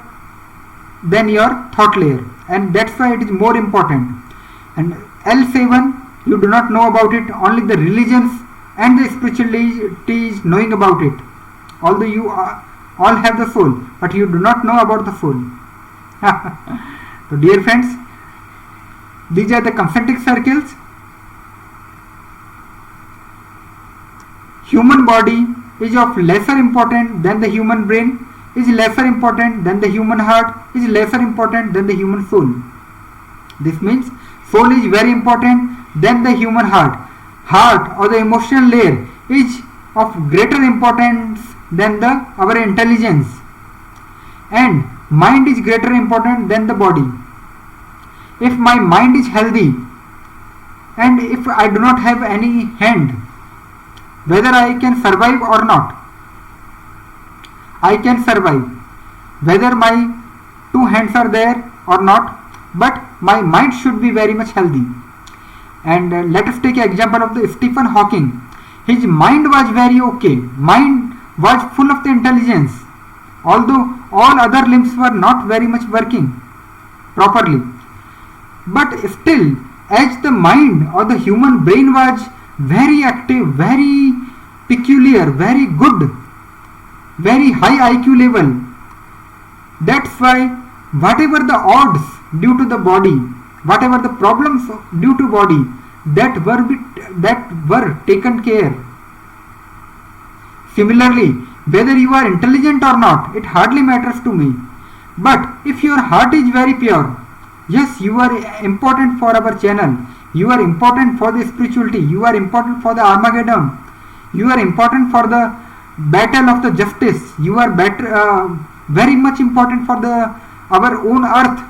than your thought layer, and that's why it is more important. And L7, you do not know about it, only the religions and the spirituality is knowing about it. Although you all have the soul, but you do not know about the soul. So dear friends, these are the concentric circles. Human body is of lesser important than the human brain, is lesser important than the human heart, is lesser important than the human soul. This means soul is very important than the human heart. Heart or the emotional layer is of greater importance than our intelligence. And mind is greater important than the body. If my mind is healthy and if I do not have any hand, whether I can survive or not, I can survive whether my two hands are there or not, but my mind should be very much healthy. And let us take an example of the Stephen Hawking. His mind was very okay, mind was full of the intelligence, although all other limbs were not very much working properly. But still, as the mind or the human brain was very active, very peculiar, very good, very high IQ level, that's why whatever the odds due to the body, whatever the problems due to body, that were taken care. Similarly, whether you are intelligent or not, it hardly matters to me. But if your heart is very pure, yes, you are important for our channel, you are important for the spirituality, you are important for the Armageddon, you are important for the battle of the justice, you are very much important for our own earth.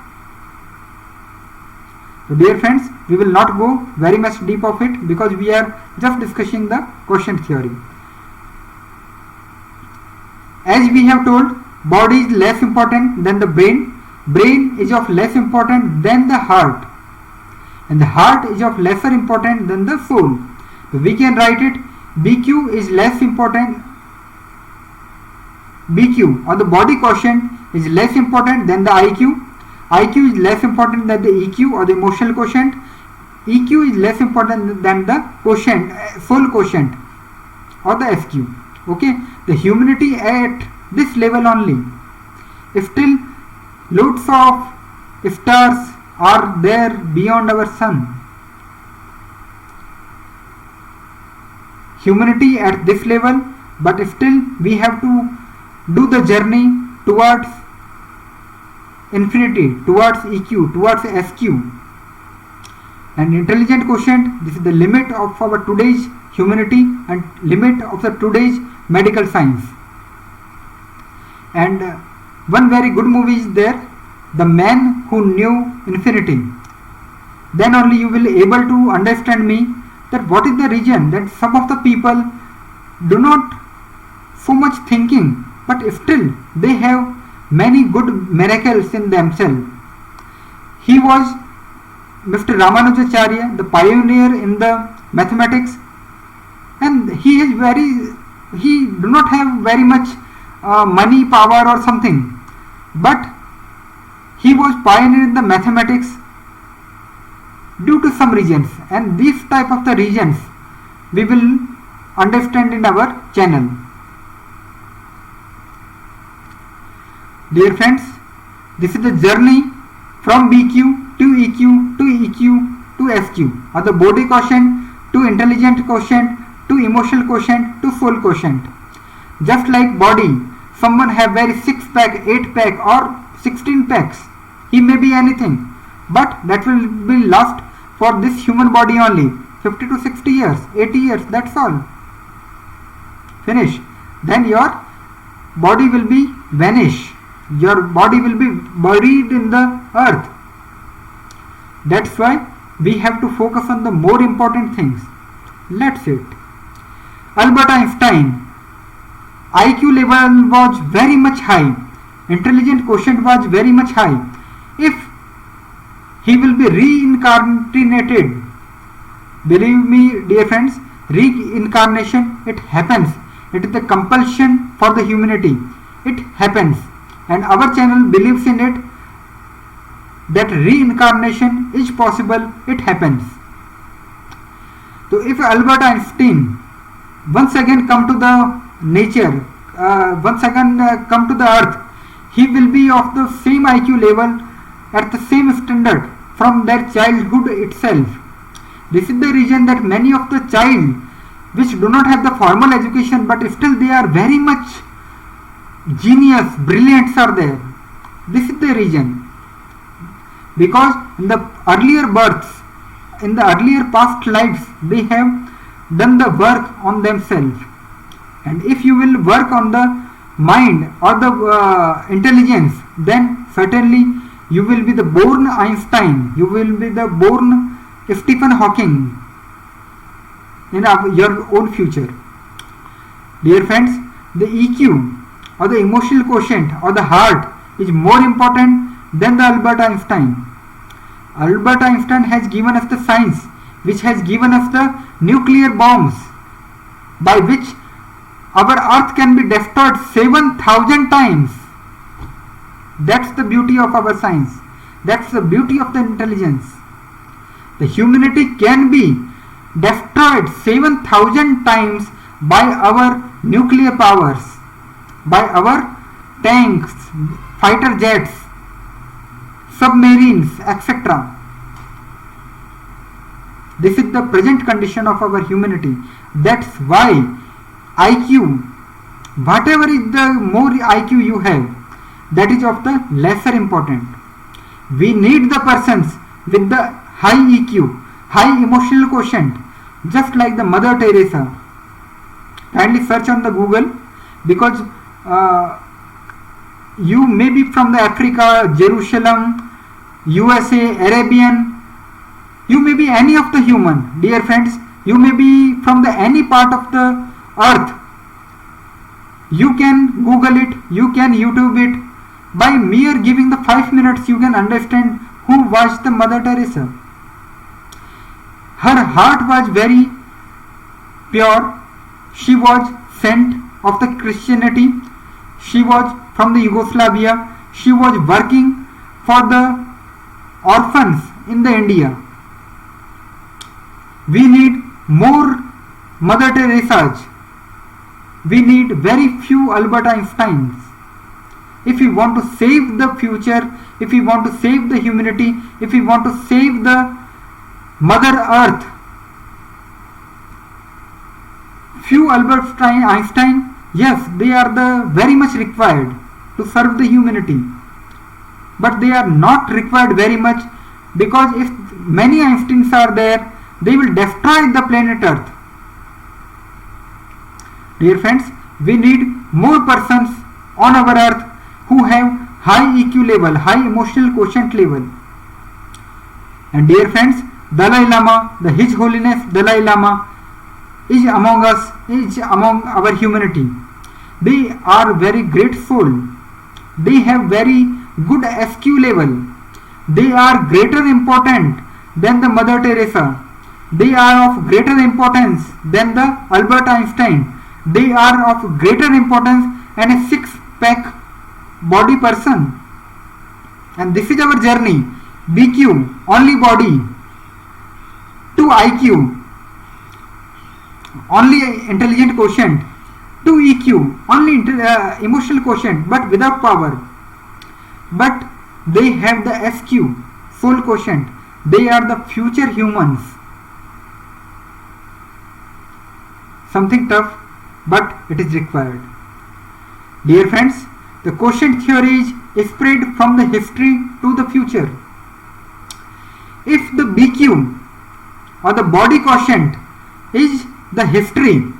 So dear friends, we will not go very much deep of it because we are just discussing the quotient theory. As we have told, body is less important than the brain, brain is of less important than the heart, and the heart is of lesser important than the soul. So we can write it, BQ is less important, BQ or the body quotient is less important than the IQ. IQ is less important than the EQ or the emotional quotient. EQ is less important than the quotient, soul quotient or the SQ. Okay, the humanity at this level only. Still, loads of stars are there beyond our sun. Humanity at this level, but still we have to do the journey towards infinity, towards EQ, towards SQ. And intelligent quotient, this is the limit of our today's humanity and limit of the today's medical science. And one very good movie is there, The Man Who Knew Infinity. Then only you will able to understand me that what is the reason that some of the people do not so much thinking, but still they have many good miracles in themselves. He was Mr. Ramanujacharya, the pioneer in the mathematics, and he do not have very much money, power or something, but he was pioneer in the mathematics due to some reasons, and these type of the reasons we will understand in our channel. Dear friends, this is the journey from BQ to EQ to EQ to SQ, or the body quotient to intelligent quotient to emotional quotient to soul quotient. Just like body, someone have very 6-pack, 8-pack or 16 packs. He may be anything, but that will be lost for this human body only. 50 to 60 years, 80 years, that's all. Finish. Then your body will be vanish. Your body will be buried in the earth. That's why we have to focus on the more important things. That's it. Albert Einstein, IQ level was very much high. Intelligent quotient was very much high. If he will be reincarnated, believe me dear friends, reincarnation, it happens. It is the compulsion for the humanity. It happens. And our channel believes in it, that reincarnation is possible, it happens. So if Albert Einstein once again come to the nature, once again come to the earth, he will be of the same IQ level at the same standard from their childhood itself. This is the reason that many of the child which do not have the formal education but still they are very much genius, brilliants are there. This is the reason. Because in the earlier births, in the earlier past lives, they have done the work on themselves. And if you will work on the mind or the intelligence, then certainly you will be the born Einstein, you will be the born Stephen Hawking in your own future. Dear friends, the EQ or the emotional quotient or the heart is more important than the Albert Einstein. Albert Einstein has given us the science which has given us the nuclear bombs by which our earth can be destroyed 7,000 times. That's the beauty of our science. That's the beauty of the intelligence. The humanity can be destroyed 7,000 times by our nuclear powers, by our tanks, fighter jets, submarines, etc. This is the present condition of our humanity. That's why IQ, whatever is the more IQ you have, that is of the lesser important. We need the persons with the high EQ, high emotional quotient, just like the Mother Teresa. Kindly search on the Google, because you may be from the Africa, Jerusalem, USA, Arabian, you may be any of the human, dear friends, you may be from the any part of the earth. You can Google it, you can YouTube it. By mere giving the 5 minutes you can understand who was the Mother Teresa. Her heart was very pure. She was saint of the Christianity. She was from the Yugoslavia. She was working for the orphans in the India. We need more Mother Teresas. We need very few Albert Einsteins. If we want to save the future, if we want to save the humanity, if we want to save the Mother Earth, few Albert Einstein, yes, they are the very much required to serve the humanity. But they are not required very much, because if many Einsteins are there, they will destroy the planet Earth. Dear friends, we need more persons on our earth who have high EQ level, high emotional quotient level. And dear friends, Dalai Lama, the His Holiness Dalai Lama, is among us, is among our humanity. They are very great soul. They have very good SQ level. They are greater important than the Mother Teresa. They are of greater importance than the Albert Einstein. They are of greater importance and a six-pack body person. And this is our journey. BQ, only body, to IQ, only intelligent quotient, to EQ, only emotional quotient, but without power. But they have the SQ, soul quotient. They are the future humans. Something tough, but it is required. Dear friends, the quotient theory is spread from the history to the future. If the BQ or the body quotient is the history,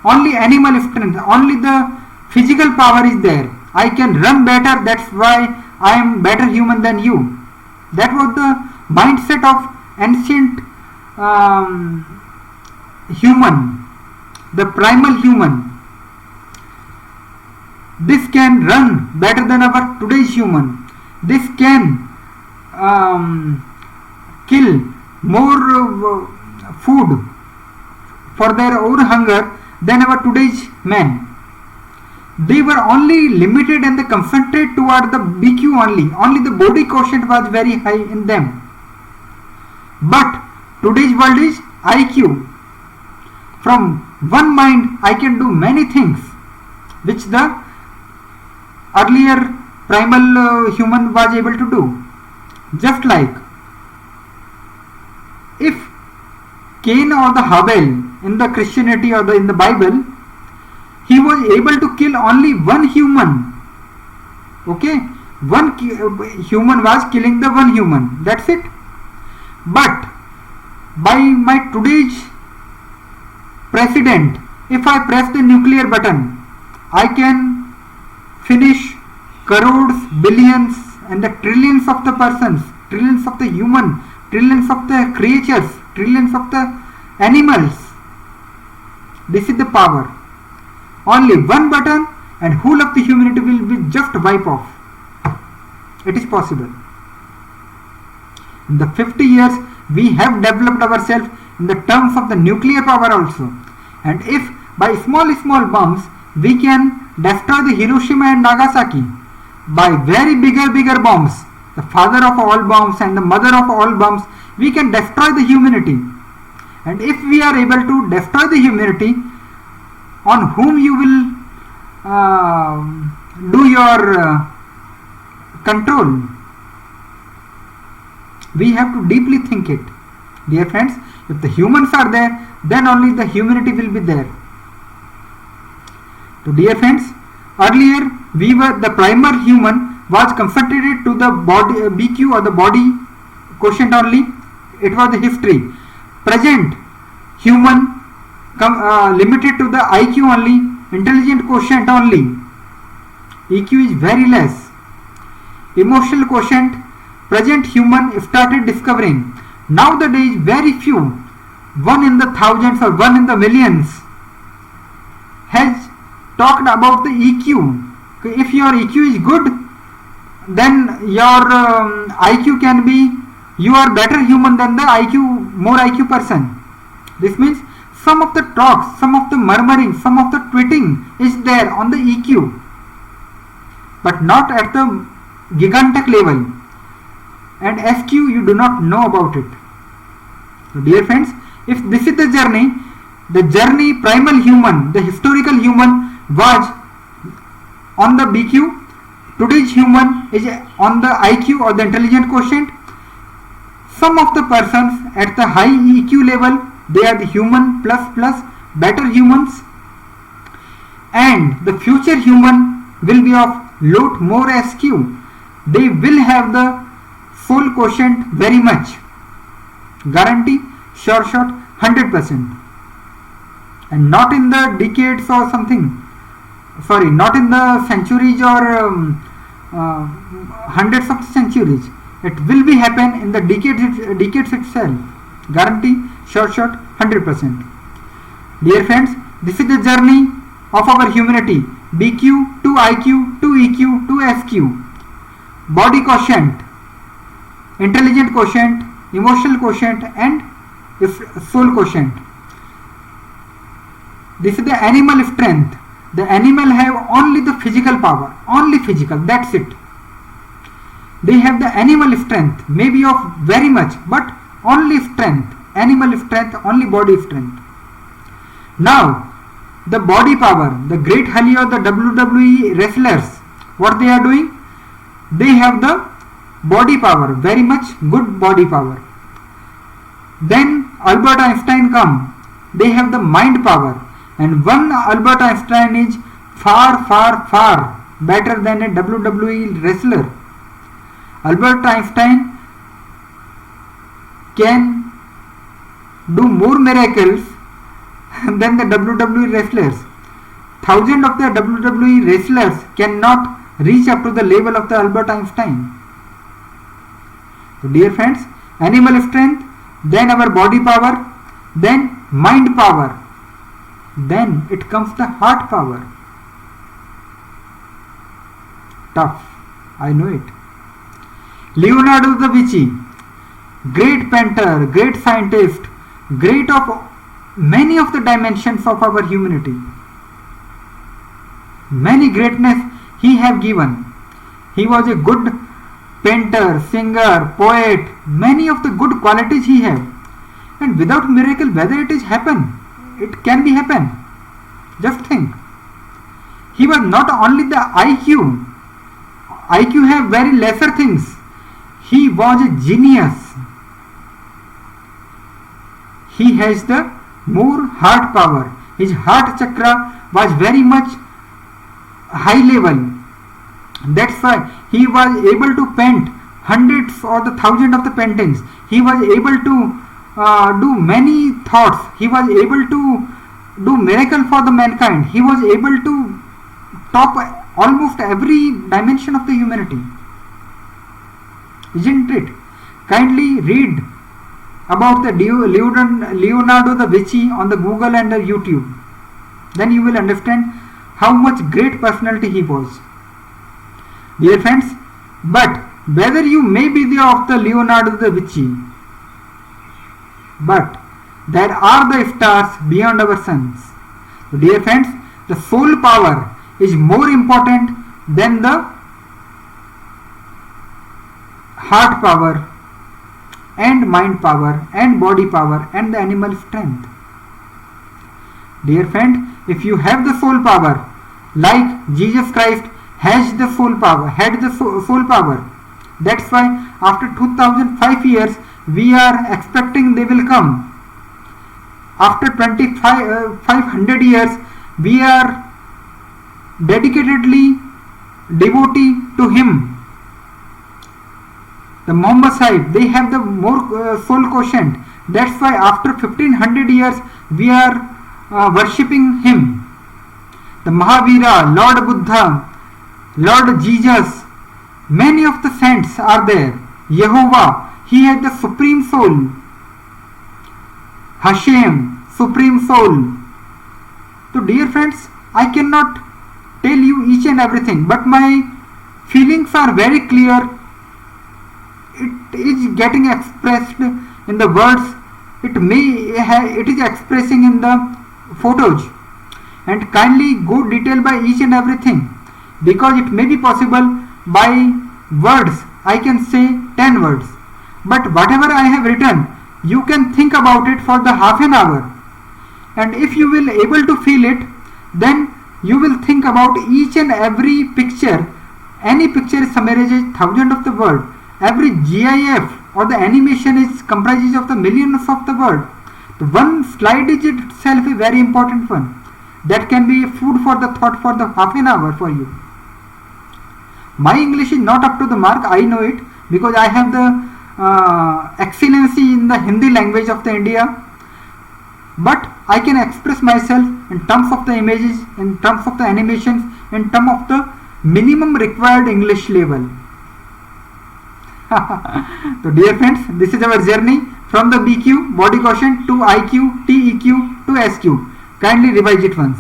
only animal strength, only the physical power is there. I can run better, that's why I am better human than you. That was the mindset of ancient human, the primal human. This can run better than our today's human. This can kill more food for their own hunger than our today's men. They were only limited and they concentrated toward the BQ only. Only the body quotient was very high in them. But today's world is IQ. From one mind I can do many things which the earlier primal human was able to do. Just like if Cain or the Habel in the Christianity or in the Bible, he was able to kill only one human. Okay, one human was killing the one human. That's it. But by my today's president, if I press the nuclear button, I can finish crores, billions and the trillions of the persons, trillions of the human, trillions of the creatures, trillions of the animals. This is the power. Only one button and whole of the humanity will be just wiped off. It is possible. In the 50 years we have developed ourselves in the terms of the nuclear power also. And if by small bombs we can destroy the Hiroshima and Nagasaki, by very bigger bombs, the father of all bombs and the mother of all bombs, we can destroy the humanity. And if we are able to destroy the humanity, on whom you will do your control? We have to deeply think it. Dear friends, if the humans are there, then only the humanity will be there. So dear friends, earlier the primal human was concentrated to the body BQ or the body quotient only. It was the history. Present human limited to the IQ only, intelligent quotient only. EQ is very less. Emotional quotient, present human started discovering. Nowadays very few, one in the thousands or one in the millions has talked about the EQ. If your EQ is good, then your IQ can be, you are better human than the more IQ person. This means some of the talks, some of the murmuring, some of the tweeting is there on the EQ, but not at the gigantic level. And SQ you do not know about it. So dear friends, if this is the journey primal human, the historical human was on the BQ, today's human is on the IQ or the intelligent quotient. Some of the persons at the high EQ level, they are the human plus better humans, and the future human will be of lot more SQ. They will have the soul quotient very much. Guarantee, sure shot, 100%. And not in the decades or something. Sorry, not in the centuries or hundreds of centuries. It will be happen in the decades itself. Guarantee, sure shot, 100%. Dear friends, this is the journey of our humanity. BQ to IQ to EQ to SQ. Body quotient, intelligent quotient, emotional quotient and soul quotient. This is the animal strength. The animal have only the physical power, only physical, that's it. They have the animal strength, maybe of very much, but only strength, animal strength, only body strength. Now, the body power, the great Khali or the WWE wrestlers, what they are doing? They have the body power, very much good body power. Then Albert Einstein come, they have the mind power, and one Albert Einstein is far better than a WWE wrestler. Albert Einstein can do more miracles than the WWE wrestlers. Thousands of the WWE wrestlers cannot reach up to the level of the Albert Einstein. So dear friends, animal strength, then our body power, then mind power, then it comes the heart power. Tough, I know it. Leonardo da Vinci, great painter, great scientist, great of many of the dimensions of our humanity. Many greatness he have given. He was a good painter, singer, poet, many of the good qualities he have. And without miracle, whether it is happen, it can be happen. Just think. He was not only the IQ. IQ have very lesser things. He was a genius. He has the more heart power. His heart chakra was very much high level. That's why he was able to paint hundreds or the thousands of the paintings. He was able to do many thoughts. He was able to do miracle for the mankind. He was able to top almost every dimension of the humanity, isn't it? Kindly read about the Leonardo da Vinci on the Google and the YouTube. Then you will understand how much great personality he was. Dear friends, but whether you may be the of the Leonardo da Vinci, but there are the stars beyond our suns. So dear friends, the soul power is more important than the heart power and mind power and body power and the animal strength. Dear friend, if you have the soul power, like Jesus Christ has the soul power, had the soul power. That's why after 2005 years we are expecting they will come. After 500 years we are dedicatedly devotee to him. The Muhammad Sahib, they have the more soul quotient. That's why after 1500 years we are worshipping him. The Mahavira, Lord Buddha, Lord Jesus, many of the saints are there. Jehovah, he has the supreme soul. Hashem, supreme soul. So dear friends, I cannot tell you each and everything, but my feelings are very clear. It is getting expressed in the words. It is expressing in the photos. And kindly go detail by each and everything, because it may be possible by words I can say 10 words, but whatever I have written you can think about it for the half an hour, and if you will able to feel it, then you will think about each and every picture. Any picture summarizes thousands of the word. Every GIF or the animation is comprises of the millions of the word. The one slide is itself a very important one. That can be food for the thought for the half an hour for you. My English is not up to the mark, I know it, because I have the excellency in the Hindi language of the India. But I can express myself in terms of the images, in terms of the animations, in terms of the minimum required English level. So dear friends, this is our journey from the BQ, body quotient, to IQ, TEQ to SQ. Kindly revise it once.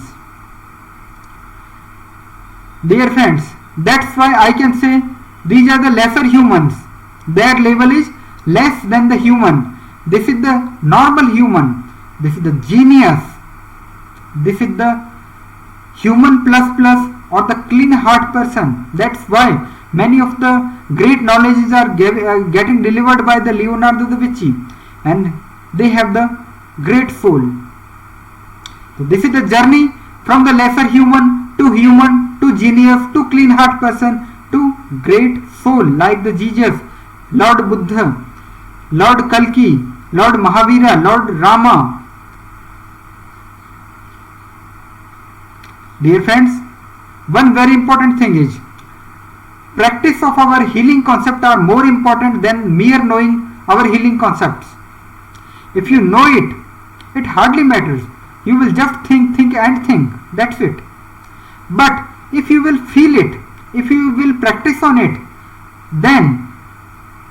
Dear friends, that's why I can say these are the lesser humans. Their level is less than the human. This is the normal human. This is the genius. This is the human plus plus or the clean heart person. That's why many of the great knowledges are getting delivered by the Leonardo da Vinci, and they have the great soul. So this is the journey from the lesser human to genius to clean heart person to great soul like the Jesus, Lord Buddha, Lord Kalki, Lord Mahavira, Lord Rama. Dear friends, one very important thing is practice of our healing concept are more important than mere knowing our healing concepts. If you know it, it hardly matters. You will just think and think. That's it. But if you will feel it, if you will practice on it, then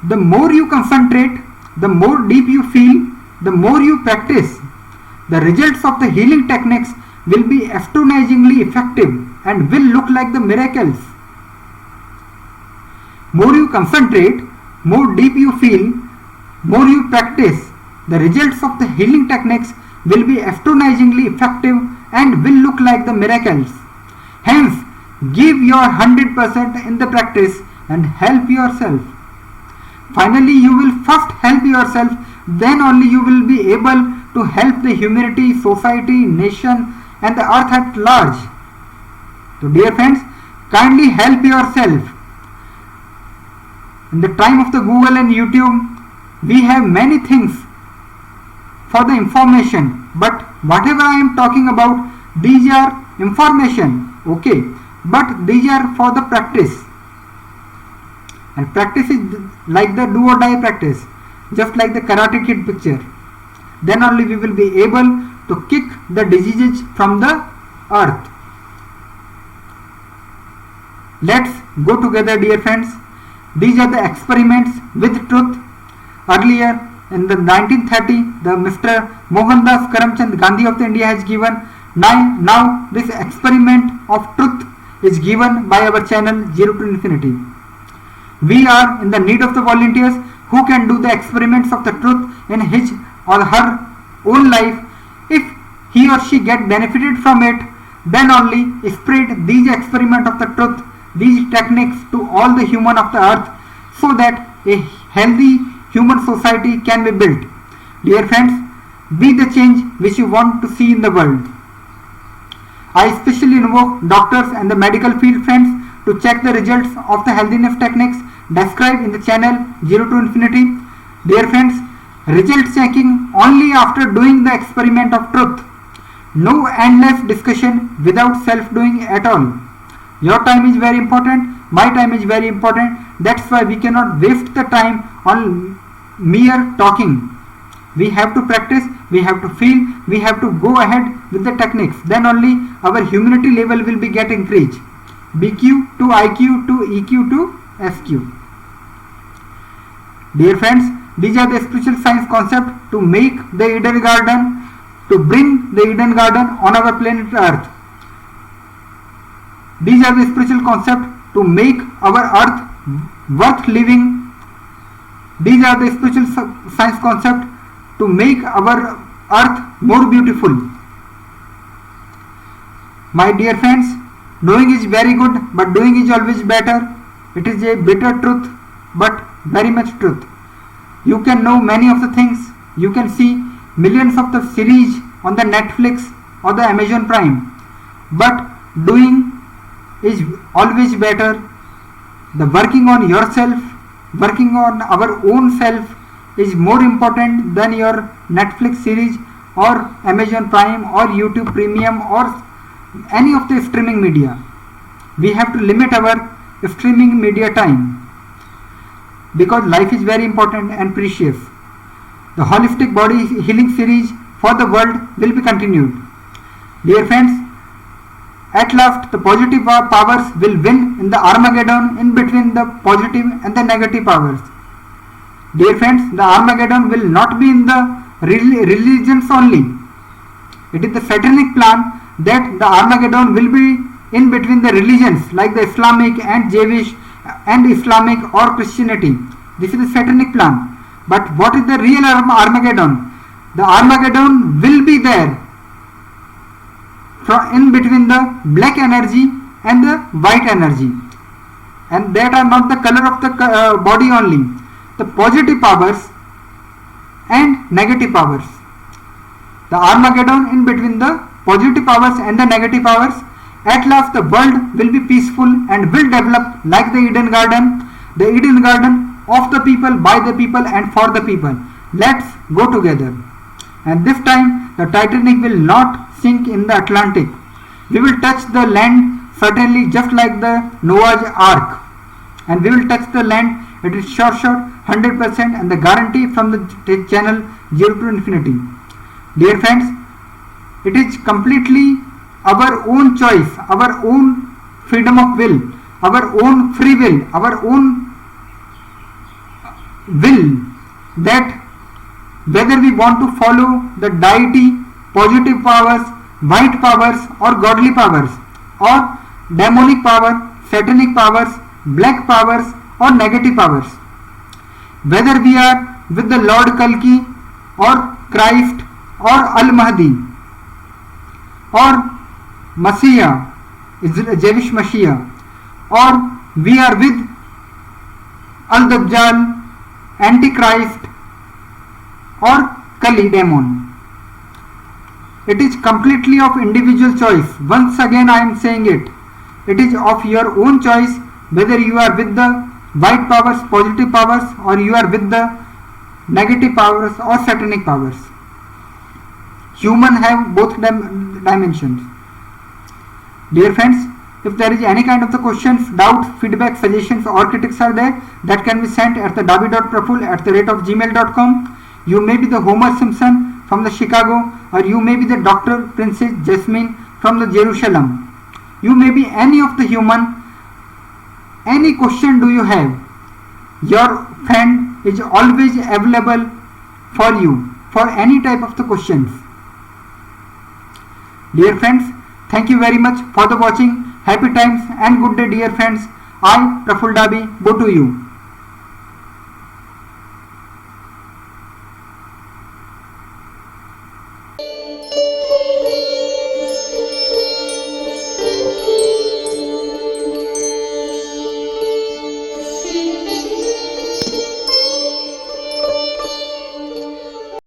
the more you concentrate, the more deep you feel, the more you practice, the results of the healing techniques will be astonishingly effective and will look like the miracles. More you concentrate, more deep you feel, more you practice, the results of the healing techniques will be astonishingly effective and will look like the miracles. Hence, give your 100% in the practice and help yourself. Finally, you will first help yourself, then only you will be able to help the humanity, society, nation and the earth at large. So dear friends, kindly help yourself. In the time of the Google and YouTube, we have many things for the information, but whatever I am talking about, these are information, okay, but these are for the practice, and practice is like the do or die practice, just like the Karate Kid picture. Then only we will be able to kick the diseases from the earth. Let's go together, dear friends. These are the experiments with truth. Earlier in the 1930, the Mr. Mohandas Karamchand Gandhi of the India has given. Now this experiment of truth is given by our channel Zero to Infinity. We are in the need of the volunteers who can do the experiments of the truth in his or her own life. If he or she get benefited from it, then only spread these experiments of the truth, these techniques to all the human of the earth, so that a healthy human society can be built. Dear friends, be the change which you want to see in the world. I especially invoke doctors and the medical field friends to check the results of the healthiness techniques described in the channel Zero to Infinity. Dear friends, result checking only after doing the experiment of truth. No endless discussion without self-doing at all. Your time is very important, my time is very important. That's why we cannot waste the time on mere talking. We have to practice, we have to feel, we have to go ahead with the techniques. Then only our humanity level will be get increased. BQ to IQ to EQ to SQ. Dear friends, these are the spiritual science concepts to make the Eden Garden, to bring the Eden Garden on our planet Earth. These are the spiritual concepts to make our earth worth living. These are the spiritual science concepts to make our earth more beautiful. My dear friends, knowing is very good, but doing is always better. It is a bitter truth, but very much truth. You can know many of the things. You can see millions of the series on the Netflix or the Amazon Prime, but doing is always better. The working on yourself, working on our own self is more important than your Netflix series or Amazon Prime or YouTube Premium or any of the streaming media. We have to limit our streaming media time because life is very important and precious. The holistic body healing series for the world will be continued. Dear friends, at last the positive powers will win in the Armageddon in between the positive and the negative powers. Dear friends, the Armageddon will not be in the religions only. It is the satanic plan that the Armageddon will be in between the religions like the Islamic and Jewish and Islamic or Christianity. This is the satanic plan. But what is the real Armageddon? The Armageddon will be there in between the black energy and the white energy, and that are not the color of the body only, the positive powers and negative powers. The Armageddon in between the positive powers and the negative powers. At last the world will be peaceful and will develop like the Eden Garden of the people, by the people and for the people. Let's go together. And this time the Titanic will not sink in the Atlantic. We will touch the land certainly, just like the Noah's Ark. And we will touch the land. It is sure 100%, and the guarantee from the channel Zero to Infinity. Dear friends, it is completely our own choice, our own freedom of will, our own free will, our own will, that whether we want to follow the deity, positive powers, white powers or godly powers, or demonic power, satanic powers, black powers or negative powers. Whether we are with the Lord Kalki or Christ or Al-Mahdi or Messiah, Jewish Messiah, or we are with Al-Dajjal, Antichrist or Kali demon. It is completely of individual choice. Once again I am saying it. It is of your own choice whether you are with the white powers, positive powers, or you are with the negative powers or satanic powers. Human have both dimensions. Dear friends, if there is any kind of the questions, doubts, feedback, suggestions or critics are there, that can be sent at the dabi.praful@gmail.com. You may be the Homer Simpson from the Chicago, or you may be the Dr. Princess Jasmine from the Jerusalem. You may be any of the human any question do you have, your friend is always available for you for any type of the questions. Dear friends, thank you very much for the watching. Happy times and good day, dear friends. I, Praful Dabi, go to you.